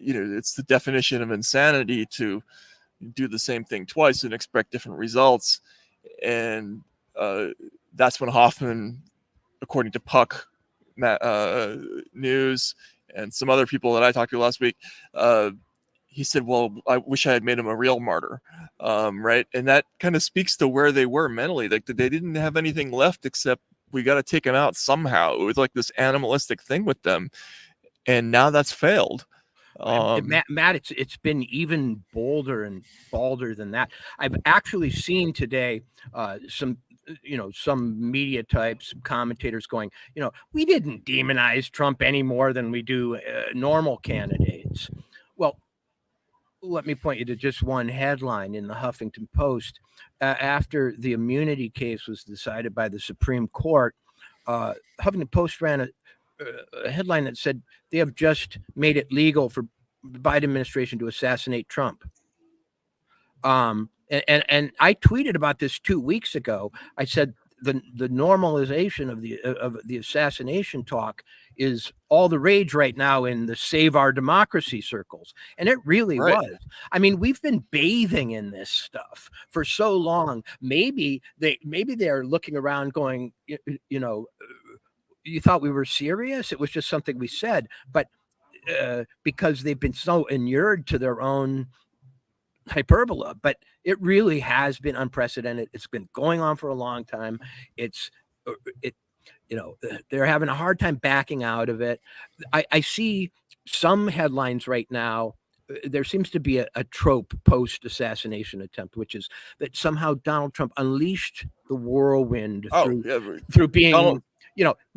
It's the definition of insanity to do the same thing twice and expect different results. And that's when Hoffman, according to Puck News and some other people that I talked to last week, he said, well, I wish I had made him a real martyr. Right. And that kind of speaks to where they were mentally. Like, they didn't have anything left except we got to take him out somehow. It was like this animalistic thing with them. And now that's failed. Matt, it's been even bolder and balder than that. I've actually seen today some media types, commentators going, we didn't demonize Trump any more than we do normal candidates. Well, let me point you to just one headline in the Huffington Post. After the immunity case was decided by the Supreme Court, Huffington Post ran a headline that said they have just made it legal for the Biden administration to assassinate Trump. And I tweeted about this 2 weeks ago. I said the normalization of the assassination talk is all the rage right now in the Save Our Democracy circles. And it really was. I mean, we've been bathing in this stuff for so long. Maybe they're looking around going, you thought we were serious? It was just something we said. But because they've been so inured to their own hyperbola, but it really has been unprecedented. It's been going on for a long time. They're having a hard time backing out of it. I see some headlines right now there seems to be a trope post-assassination attempt, which is that somehow Donald Trump unleashed the whirlwind through being, Donald,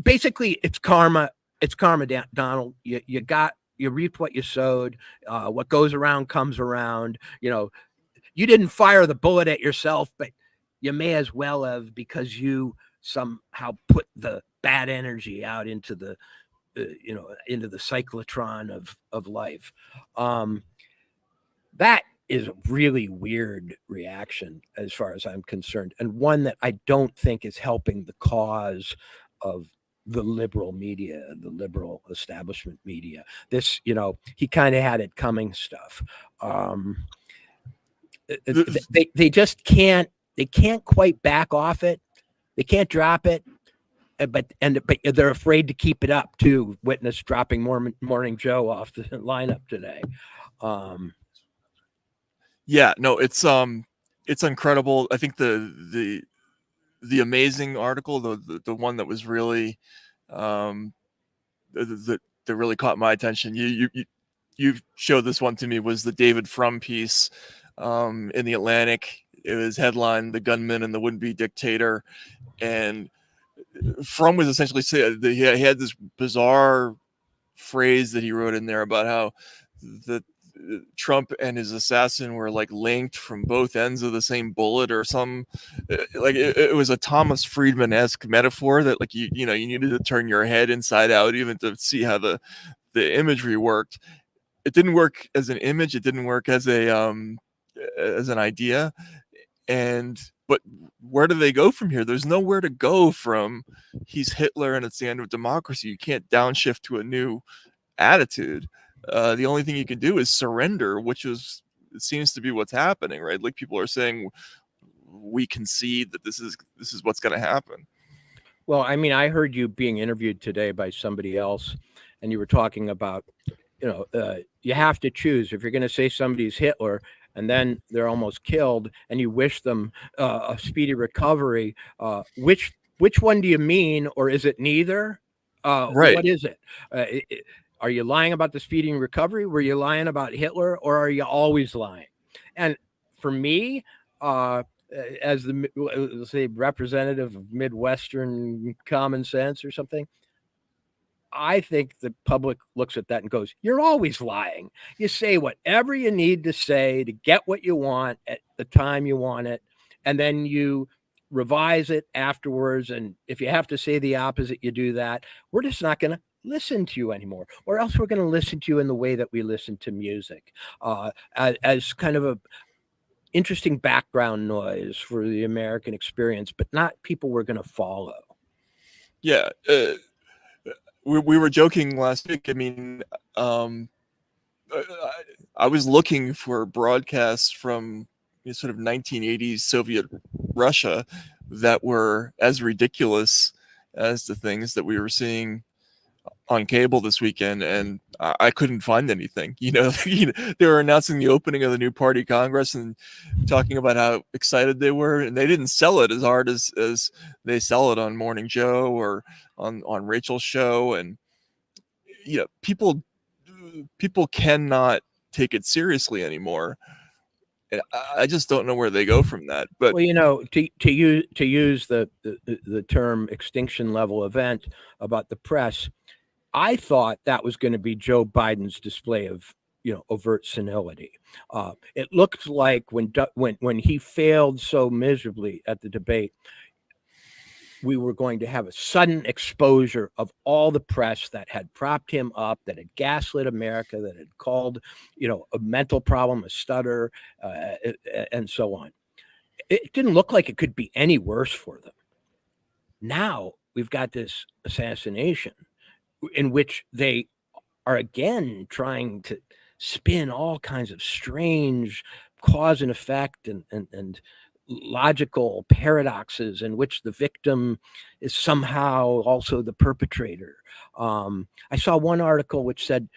basically it's karma. It's karma, Donald. You reaped what you sowed. What goes around comes around. You didn't fire the bullet at yourself, but you may as well have, because you somehow put the bad energy out into the into the cyclotron of life. That is a really weird reaction as far as I'm concerned, and one that I don't think is helping the cause of the liberal media, the liberal establishment media. This, he kind of had it coming stuff. They just can't quite back off it. They can't drop it. But they're afraid to keep it up too. Witness dropping Morning Joe off the lineup today. Yeah, no, it's incredible. I think the amazing article, the one that was really that really caught my attention. You showed this one to me, was the David Frum piece in the Atlantic. It was headlined "The Gunman and the Would-Be Dictator," and Frum was essentially saying that he had this bizarre phrase that he wrote in there about how the Trump and his assassin were like linked from both ends of the same bullet, or some it was a Thomas Friedman-esque metaphor that you needed to turn your head inside out even to see how the imagery worked. It didn't work as an image. It didn't work as an idea. But where do they go from here? There's nowhere to go from he's Hitler and it's the end of democracy. You can't downshift to a new attitude. The only thing you can do is surrender, it seems to be what's happening, right? Like, people are saying, we concede that this is what's going to happen. Well, I mean, I heard you being interviewed today by somebody else, and you were talking about, you have to choose. If you're going to say somebody's Hitler and then they're almost killed, and you wish them a speedy recovery, which one do you mean, or is it neither? Right. What is it? Are you lying about the speedy recovery? Were you lying about Hitler, or are you always lying? And for me, as the, let's say, representative of Midwestern common sense or something, I think the public looks at that and goes, you're always lying. You say whatever you need to say to get what you want at the time you want it, and then you revise it afterwards. And if you have to say the opposite, you do that. We're just not going to listen to you anymore, or else we're going to listen to you in the way that we listen to music, as kind of a interesting background noise for the American experience, but not people we're going to follow. Yeah. We were joking last week. I mean, I was looking for broadcasts from sort of 1980s Soviet Russia that were as ridiculous as the things that we were seeing on cable this weekend, and I couldn't find anything. They were announcing the opening of the new party congress and talking about how excited they were, and they didn't sell it as hard as they sell it on Morning Joe or on Rachel's show. And people cannot take it seriously anymore. And I just don't know where they go from that. But to use the term extinction level event about the press, I thought that was going to be Joe Biden's display of overt senility. It looked like when he failed so miserably at the debate, we were going to have a sudden exposure of all the press that had propped him up, that had gaslit America, that had called a mental problem a stutter, and so on. It didn't look like it could be any worse for them. Now we've got this assassination in which they are again trying to spin all kinds of strange cause and effect and logical paradoxes in which the victim is somehow also the perpetrator. I saw one article which said,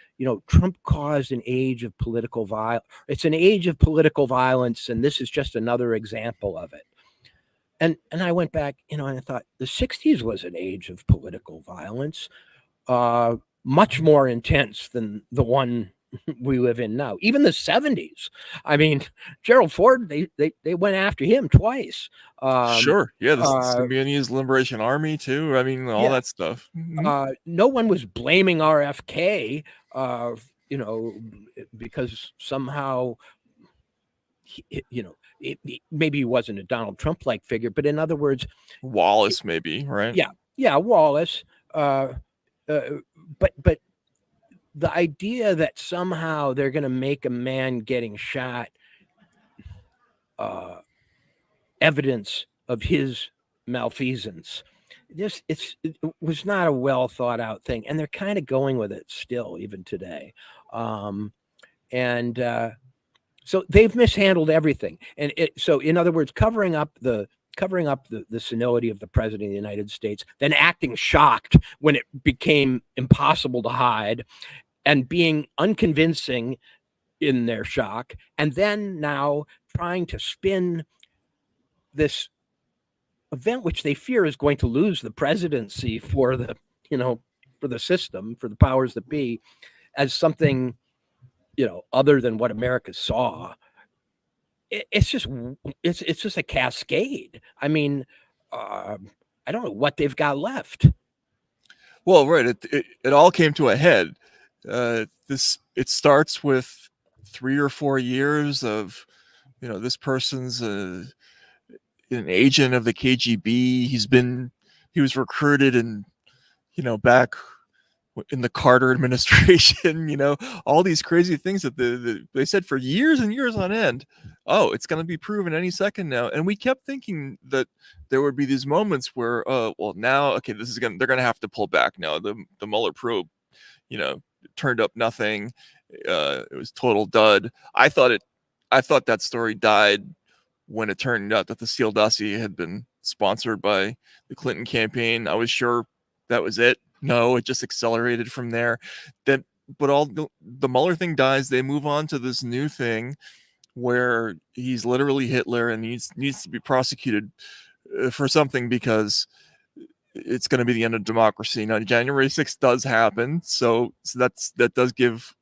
Trump caused an age of political violence. It's an age of political violence, and this is just another example of it. And I went back, and I thought the 60s was an age of political violence, much more intense than the one we live in now. Even the 70s. I mean, Gerald Ford, they went after him twice. Sure. Yeah, the Symbionese Liberation Army too. I mean, all that stuff. No one was blaming RFK, because somehow, maybe he wasn't a Donald Trump-like figure, but in other words, Wallace, maybe, right? Yeah, Wallace. But the idea that somehow they're going to make a man getting shot evidence of his malfeasance, it was not a well thought out thing, and they're kind of going with it still, even today. So they've mishandled everything, and so in other words, covering up the senility of the president of the United States, then acting shocked when it became impossible to hide, and being unconvincing in their shock, and then now trying to spin this event, which they fear is going to lose the presidency for the system, for the powers that be, as something other than what America saw. It's just a cascade. I mean, I don't know what they've got left. Well, right. It all came to a head. It starts with 3 or 4 years of, this person's an agent of the KGB. He was recruited and, back in the Carter administration, all these crazy things that they said for years and years on end. Oh, it's going to be proven any second now. And we kept thinking that there would be these moments where, now, okay, they're going to have to pull back now. The Mueller probe, turned up nothing. It was total dud. I thought that story died when it turned out that the Steele dossier had been sponsored by the Clinton campaign. I was sure that was it. No, it just accelerated from there. But all the Mueller thing dies. They move on to this new thing where he's literally Hitler and needs to be prosecuted for something because it's going to be the end of democracy. Now, January 6th does happen, so that does give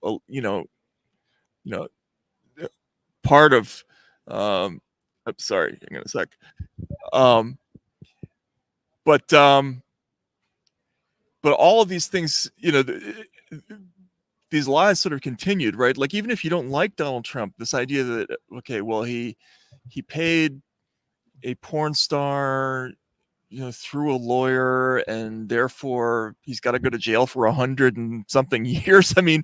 part of. I'm sorry, hang on a sec. But all of these things, these lies sort of continued, right? Like, even if you don't like Donald Trump, this idea that, okay, well, he paid a porn star, through a lawyer, and therefore he's got to go to jail for 100 and something years. I mean,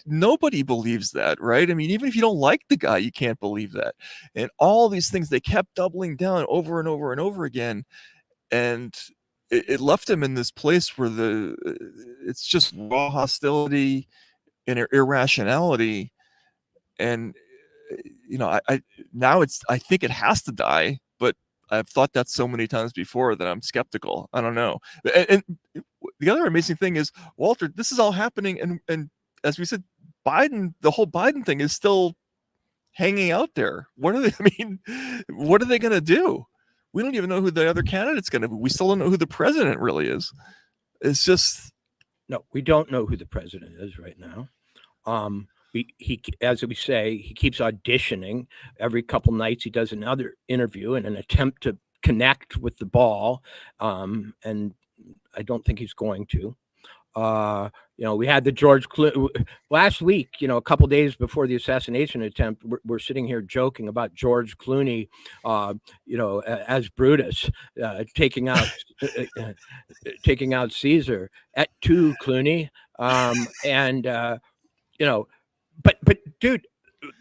nobody believes that, right? I mean, even if you don't like the guy, you can't believe that. And all these things, they kept doubling down over and over and over again. And it left him in this place where it's just raw hostility and irrationality. And, I think it has to die, but I've thought that so many times before that I'm skeptical. I don't know. And the other amazing thing is, Walter, this is all happening. And as we said, the whole Biden thing is still hanging out there. What are they going to do? We don't even know who the other candidate's going to be. We still don't know who the president really is. It's just... No, we don't know who the president is right now. He, as we say, he keeps auditioning. Every couple nights he does another interview in an attempt to connect with the ball. And I don't think he's going to. We had the George Clooney last week, a couple days before the assassination attempt. We're sitting here joking about George Clooney, as Brutus, taking out Caesar at 2 Clooney. But dude,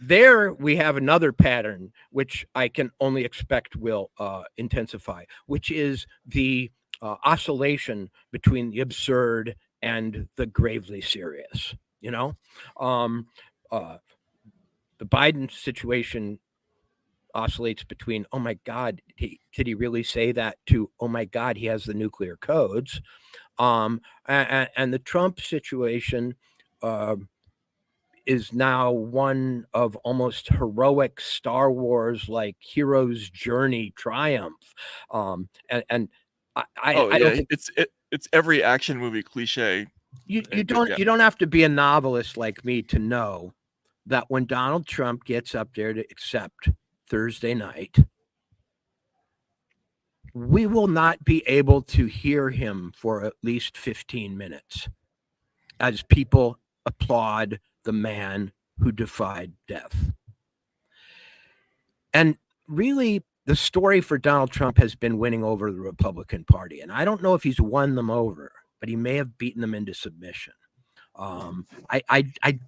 there we have another pattern, which I can only expect will intensify, which is the oscillation between the absurd and the gravely serious. The Biden situation oscillates between, oh my God, did he really say that, to, oh my God, he has the nuclear codes. And the Trump situation is now one of almost heroic Star Wars like hero's journey triumph. I don't think it's every action movie cliche You don't have to be a novelist like me to know that when Donald Trump gets up there to accept Thursday night, we will not be able to hear him for at least 15 minutes as people applaud the man who defied death. And really, the story for Donald Trump has been winning over the Republican Party. And I don't know if he's won them over, but he may have beaten them into submission. The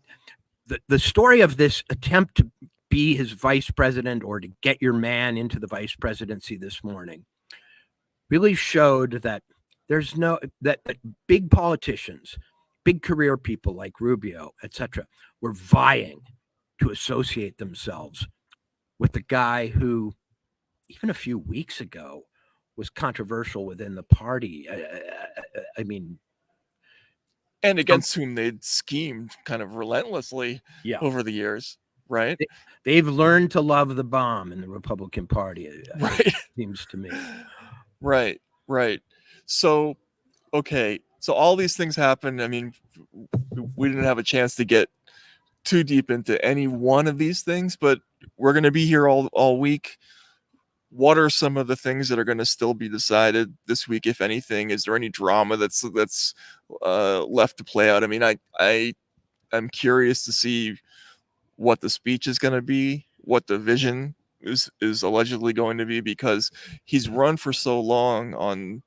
story of this attempt to be his vice president or to get your man into the vice presidency this morning really showed that there's no that big politicians, big career people like Rubio, etc., were vying to associate themselves with the guy who, even a few weeks ago, was controversial within the party. I mean, and against whom they'd schemed kind of relentlessly over the years, right? They've learned to love the bomb in the Republican Party, right? It seems to me. Right. So, okay. So all these things happen. I mean, we didn't have a chance to get too deep into any one of these things, but we're going to be here all week. What are some of the things that are going to still be decided this week, if anything? Is there any drama that's left to play out? I mean, I'm curious to see what the speech is going to be, what the vision is allegedly going to be, because he's run for so long on,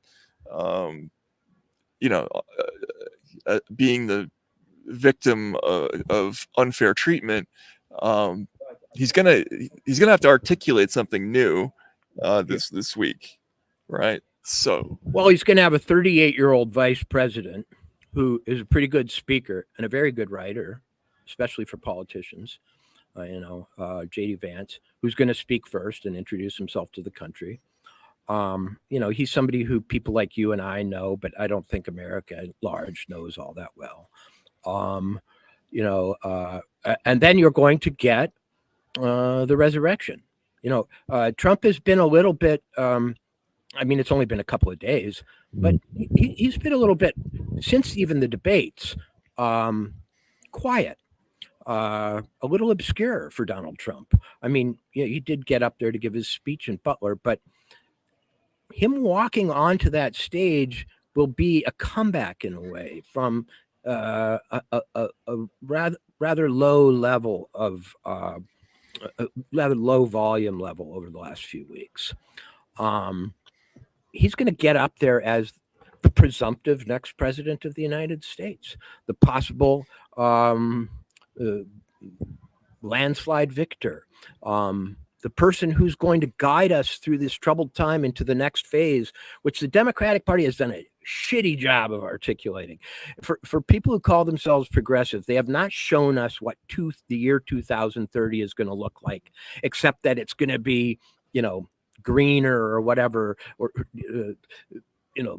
being the victim of unfair treatment. He's gonna have to articulate something new this week, right? So, well, he's going to have a 38-year-old vice president who is a pretty good speaker and a very good writer, especially for politicians. JD Vance, who's going to speak first and introduce himself to the country. He's somebody who people like you and I know, but I don't think America at large knows all that well. And then you're going to get the resurrection. Trump has been a little bit, it's only been a couple of days, but he's been a little bit, since even the debates, quiet. A little obscure for Donald Trump. I mean, he did get up there to give his speech in Butler, but him walking onto that stage will be a comeback in a way from a rather low level of rather low volume level over the last few weeks. He's going to get up there as the presumptive next president of the United States, the possible landslide victor, the person who's going to guide us through this troubled time into the next phase, which the Democratic Party has done a shitty job of articulating. For people who call themselves progressive, they have not shown us what the year 2030 is going to look like, except that it's going to be, greener or whatever, or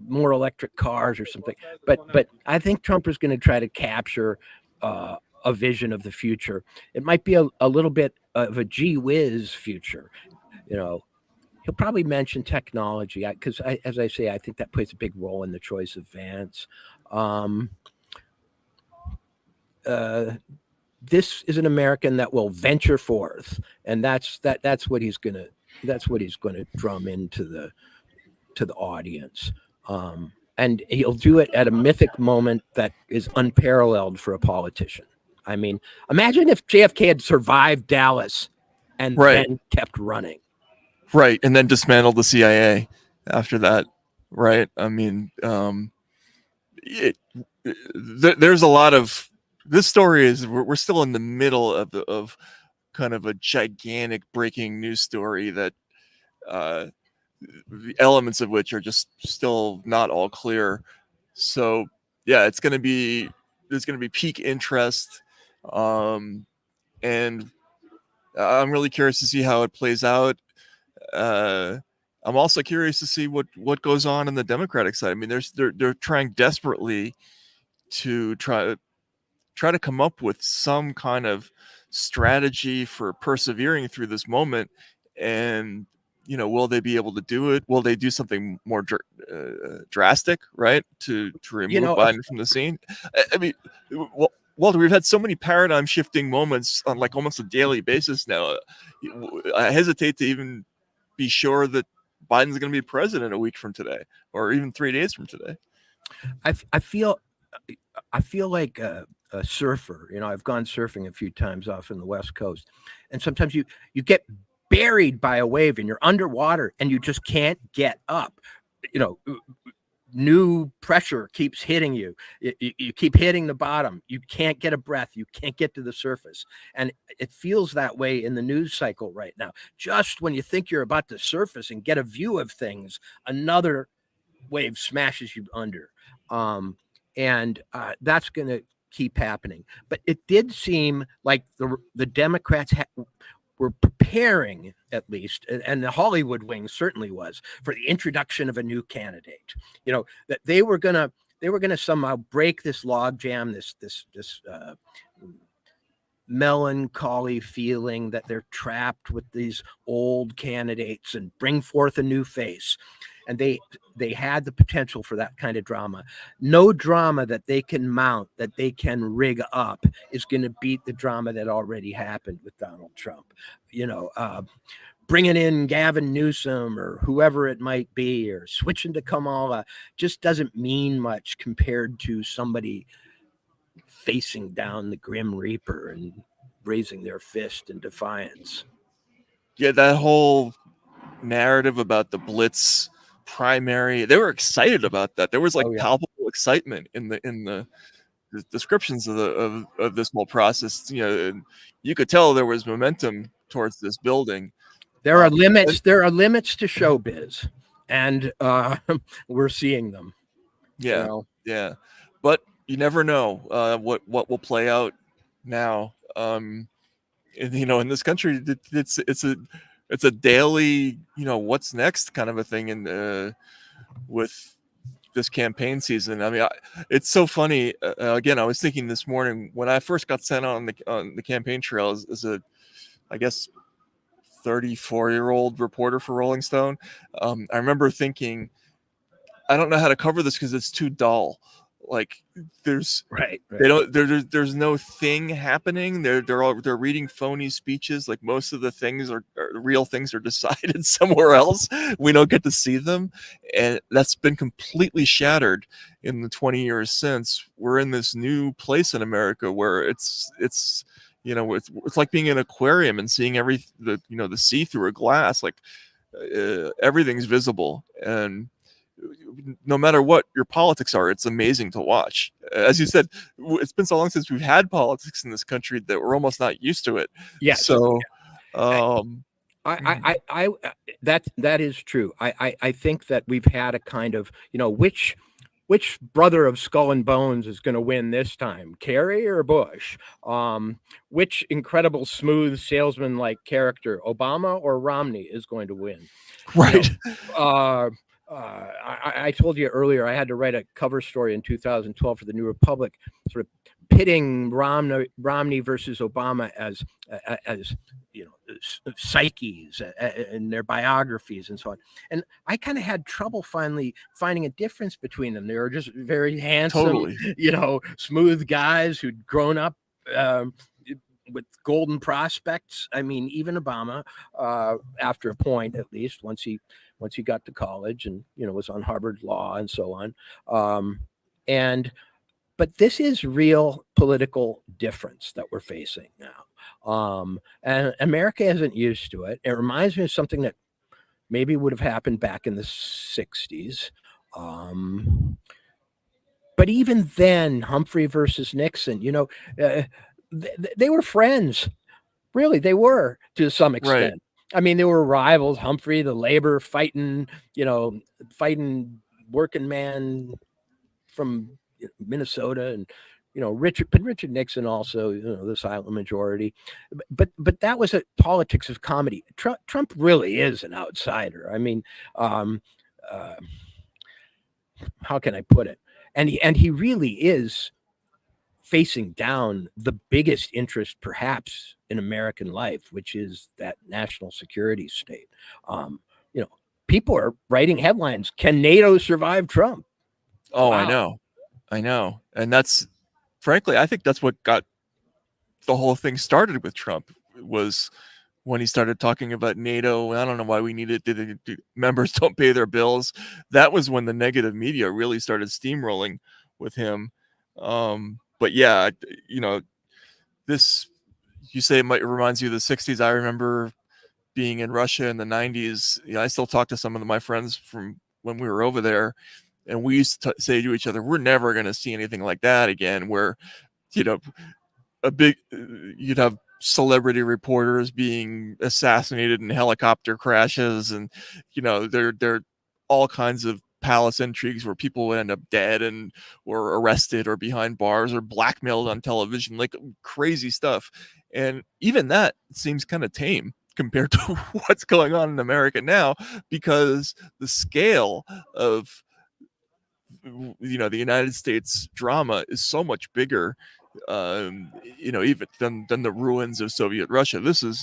more electric cars or something. But I think Trump is going to try to capture a vision of the future. It might be a little bit of a gee whiz future. He'll probably mention technology because, as I say, I think that plays a big role in the choice of Vance. This is an American that will venture forth, and that's what he's gonna drum into the audience. And he'll do it at a mythic moment that is unparalleled for a politician. I mean, imagine if JFK had survived Dallas and then kept running. Right, and then dismantled the CIA after that, right? I mean, there's a lot of this story is we're still in the middle of kind of a gigantic breaking news story that the elements of which are just still not all clear. So yeah, there's going to be peak interest, and I'm really curious to see how it plays out. I'm also curious to see what goes on the Democratic side. I mean, they're trying desperately to try to come up with some kind of strategy for persevering through this moment, and will they be able to do it? Will they do something more drastic, right, to remove Biden from the scene? I mean, Walter, we've had so many paradigm shifting moments on like almost a daily basis now. I hesitate to even be sure that Biden's going to be president a week from today, or even 3 days from today. I feel like a surfer. I've gone surfing a few times off in the West Coast, and sometimes you get buried by a wave and you're underwater and you just can't get up. New pressure keeps hitting you. You keep hitting the bottom. You can't get a breath. You can't get to the surface. And it feels that way in the news cycle right now. Just when you think you're about to surface and get a view of things, another wave smashes you under. And that's going to keep happening. But it did seem like the Democrats were preparing, at least, and the Hollywood wing certainly was, for the introduction of a new candidate. That they were gonna somehow break this logjam, this melancholy feeling that they're trapped with these old candidates and bring forth a new face. And they had the potential for that kind of drama. No drama that they can mount, that they can rig up, is going to beat the drama that already happened with Donald Trump. Bringing in Gavin Newsom or whoever it might be, or switching to Kamala, just doesn't mean much compared to somebody facing down the Grim Reaper and raising their fist in defiance. Yeah, that whole narrative about the Blitz primary, they were excited about that. There was like palpable excitement in the descriptions of this whole process. You could tell there was momentum towards this building. There are limits. There are limits to showbiz, and we're seeing them. Yeah, yeah, but you never know what will play out now. In this country, it's a daily, what's next kind of a thing, and with this campaign season. I mean, it's so funny. Again, I was thinking this morning when I first got sent on the campaign trail as a, I guess, 34-year-old reporter for Rolling Stone. I remember thinking, I don't know how to cover this because it's too dull. Like there's there's no thing happening. They're reading phony speeches. Like most of the things are real things are decided somewhere else. We don't get to see them, and that's been completely shattered in the 20 years since. We're in this new place in America where it's like being in an aquarium and seeing the sea through a glass. Like everything's visible, and no matter what your politics are, it's amazing to watch. As you said, it's been so long since we've had politics in this country that we're almost not used to it. Yes. So, that is true. I think that we've had a kind of, which brother of Skull and Bones is going to win this time, Kerry or Bush? Which incredible smooth salesman-like character, Obama or Romney, is going to win? Right. I told you earlier, I had to write a cover story in 2012 for the New Republic, sort of pitting Romney versus Obama as psyches and their biographies and so on. And I kind of had trouble finally finding a difference between them. They were just very handsome, smooth guys who'd grown up with golden prospects. I mean, even Obama, after a point, at least once he got to college and was on Harvard Law and so on, but this is real political difference that we're facing now, and America isn't used to it. It reminds me of something that maybe would have happened back in the 60s. But even then, Humphrey versus Nixon, they were friends. Really, they were, to some extent. Right. I mean, they were rivals. Humphrey, the labor fighting working man from Minnesota, and Richard Nixon also, the silent majority. But that was a politics of comedy. Trump really is an outsider. I mean, how can I put it? And he really is facing down the biggest interest perhaps in American life, which is that national security state. people are writing headlines. Can NATO survive Trump? Oh, Wow. I know. And that's, frankly, I think that's what got the whole thing started with Trump, was when he started talking about NATO. I don't know why we needed members don't pay their bills. That was when the negative media really started steamrolling with him. But yeah, you know, this, you say it reminds you of the 60s. I remember being in Russia in the 90s. You know, I still talk to some of my friends from when we were over there, and we used to say to each other, we're never going to see anything like that again, where, you know, you'd have celebrity reporters being assassinated in helicopter crashes, and, you know, there all kinds of palace intrigues where people would end up dead and were arrested or behind bars or blackmailed on television, like crazy stuff. And even that seems kind of tame compared to what's going on in America now, because the scale of, you know, the United States drama is so much bigger, you know, even than the ruins of Soviet Russia. The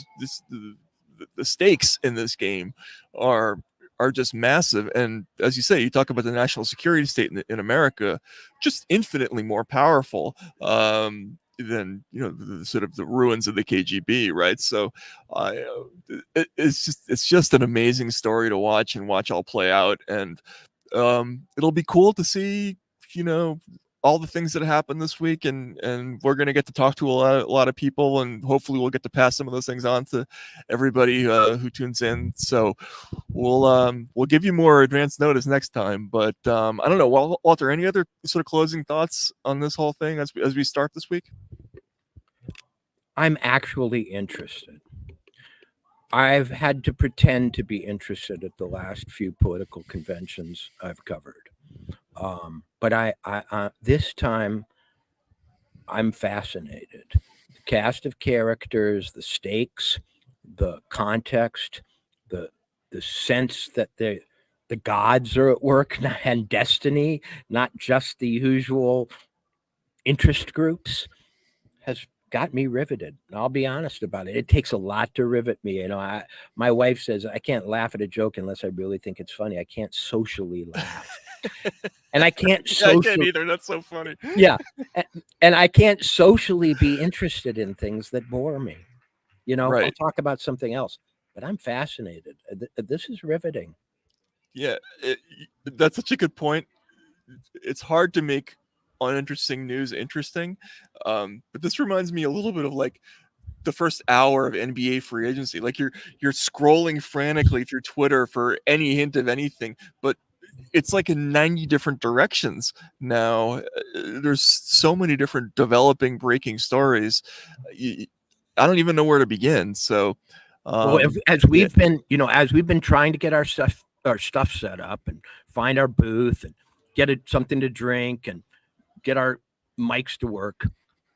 stakes in this game are just massive. And as you say, you talk about the national security state in America, just infinitely more powerful than, you know, the sort of the ruins of the KGB, right? So it's just an amazing story to watch all play out. And it'll be cool to see, you know, all the things that happened this week, and we're going to get to talk to a lot of people, and hopefully we'll get to pass some of those things on to everybody who tunes in. So we'll give you more advance notice next time. But I don't know, Walter, any other sort of closing thoughts on this whole thing as we start this week? I'm actually interested. I've had to pretend to be interested at the last few political conventions I've covered. But I this time I'm fascinated. The cast of characters, the stakes, the context, the sense that the gods are at work and destiny, not just the usual interest groups, has got me riveted. I'll be honest about it. It takes a lot to rivet me. You know, my wife says I can't laugh at a joke unless I really think it's funny. I can't socially laugh. And I can't I can't either. That's so funny. Yeah. And I can't socially be interested in things that bore me. You know, Right. I'll talk about something else, but I'm fascinated. This is riveting. Yeah, that's such a good point. It's hard to make uninteresting news interesting, but this reminds me a little bit of like the first hour of NBA free agency. Like you're scrolling frantically through Twitter for any hint of anything, but it's like in 90 different directions now. There's so many different developing breaking stories. I don't even know where to begin. So Well, as we've been, you know, as we've been trying to get our stuff set up and find our booth and get something to drink and get our mics to work,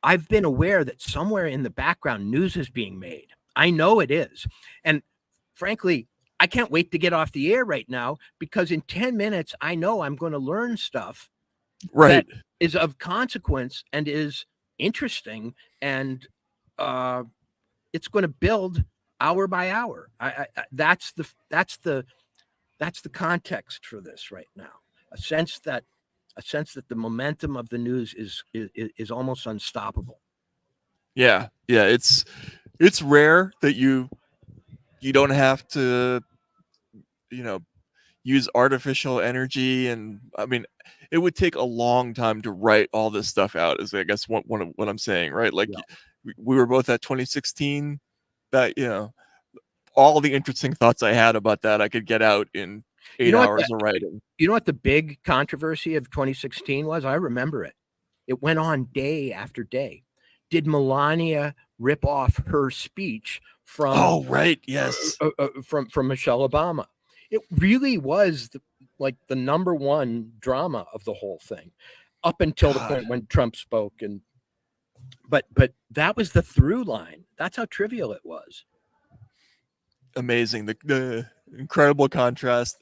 I've been aware that somewhere in the background news is being made. I know it is. And frankly, I can't wait to get off the air right now, because in 10 minutes, I know I'm going to learn stuff right. that is of consequence and is interesting, and it's going to build hour by hour. That's the context for this right now. A sense that the momentum of the news is almost unstoppable. Yeah. It's rare that you don't have to, you know, use artificial energy. And I mean, it would take a long time to write all this stuff out, is I guess one of what I'm saying, right? Like, yeah, we were both at 2016, that, you know, all the interesting thoughts I had about that, I could get out in 8 hours of writing. You know what the big controversy of 2016 was? I remember it. It went on day after day. Did Melania rip off her speech from? Oh, right. Yes. From Michelle Obama. It really was like the number one drama of the whole thing, up until the point when Trump spoke. And but that was the through line. That's how trivial it was. Amazing. The incredible contrast.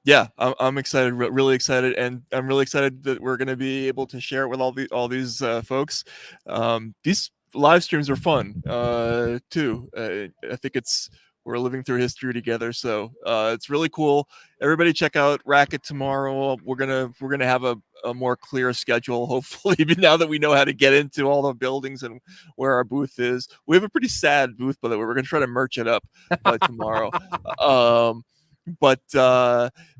Yeah, I'm excited, really excited, and I'm really excited that we're going to be able to share it with all these folks. These live streams are fun too. I think it's we're living through history together. So it's really cool. Everybody check out Racket tomorrow. We're gonna have a more clear schedule, hopefully, now that we know how to get into all the buildings and where our booth is. We have a pretty sad booth, by the way. We're gonna try to merch it up by tomorrow. But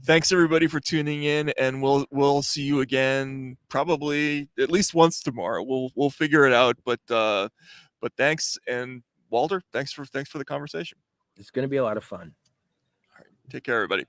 thanks everybody for tuning in, and we'll see you again probably at least once tomorrow. We'll figure it out. But thanks, and Walter, thanks for the conversation. It's going to be a lot of fun. All right, take care, everybody.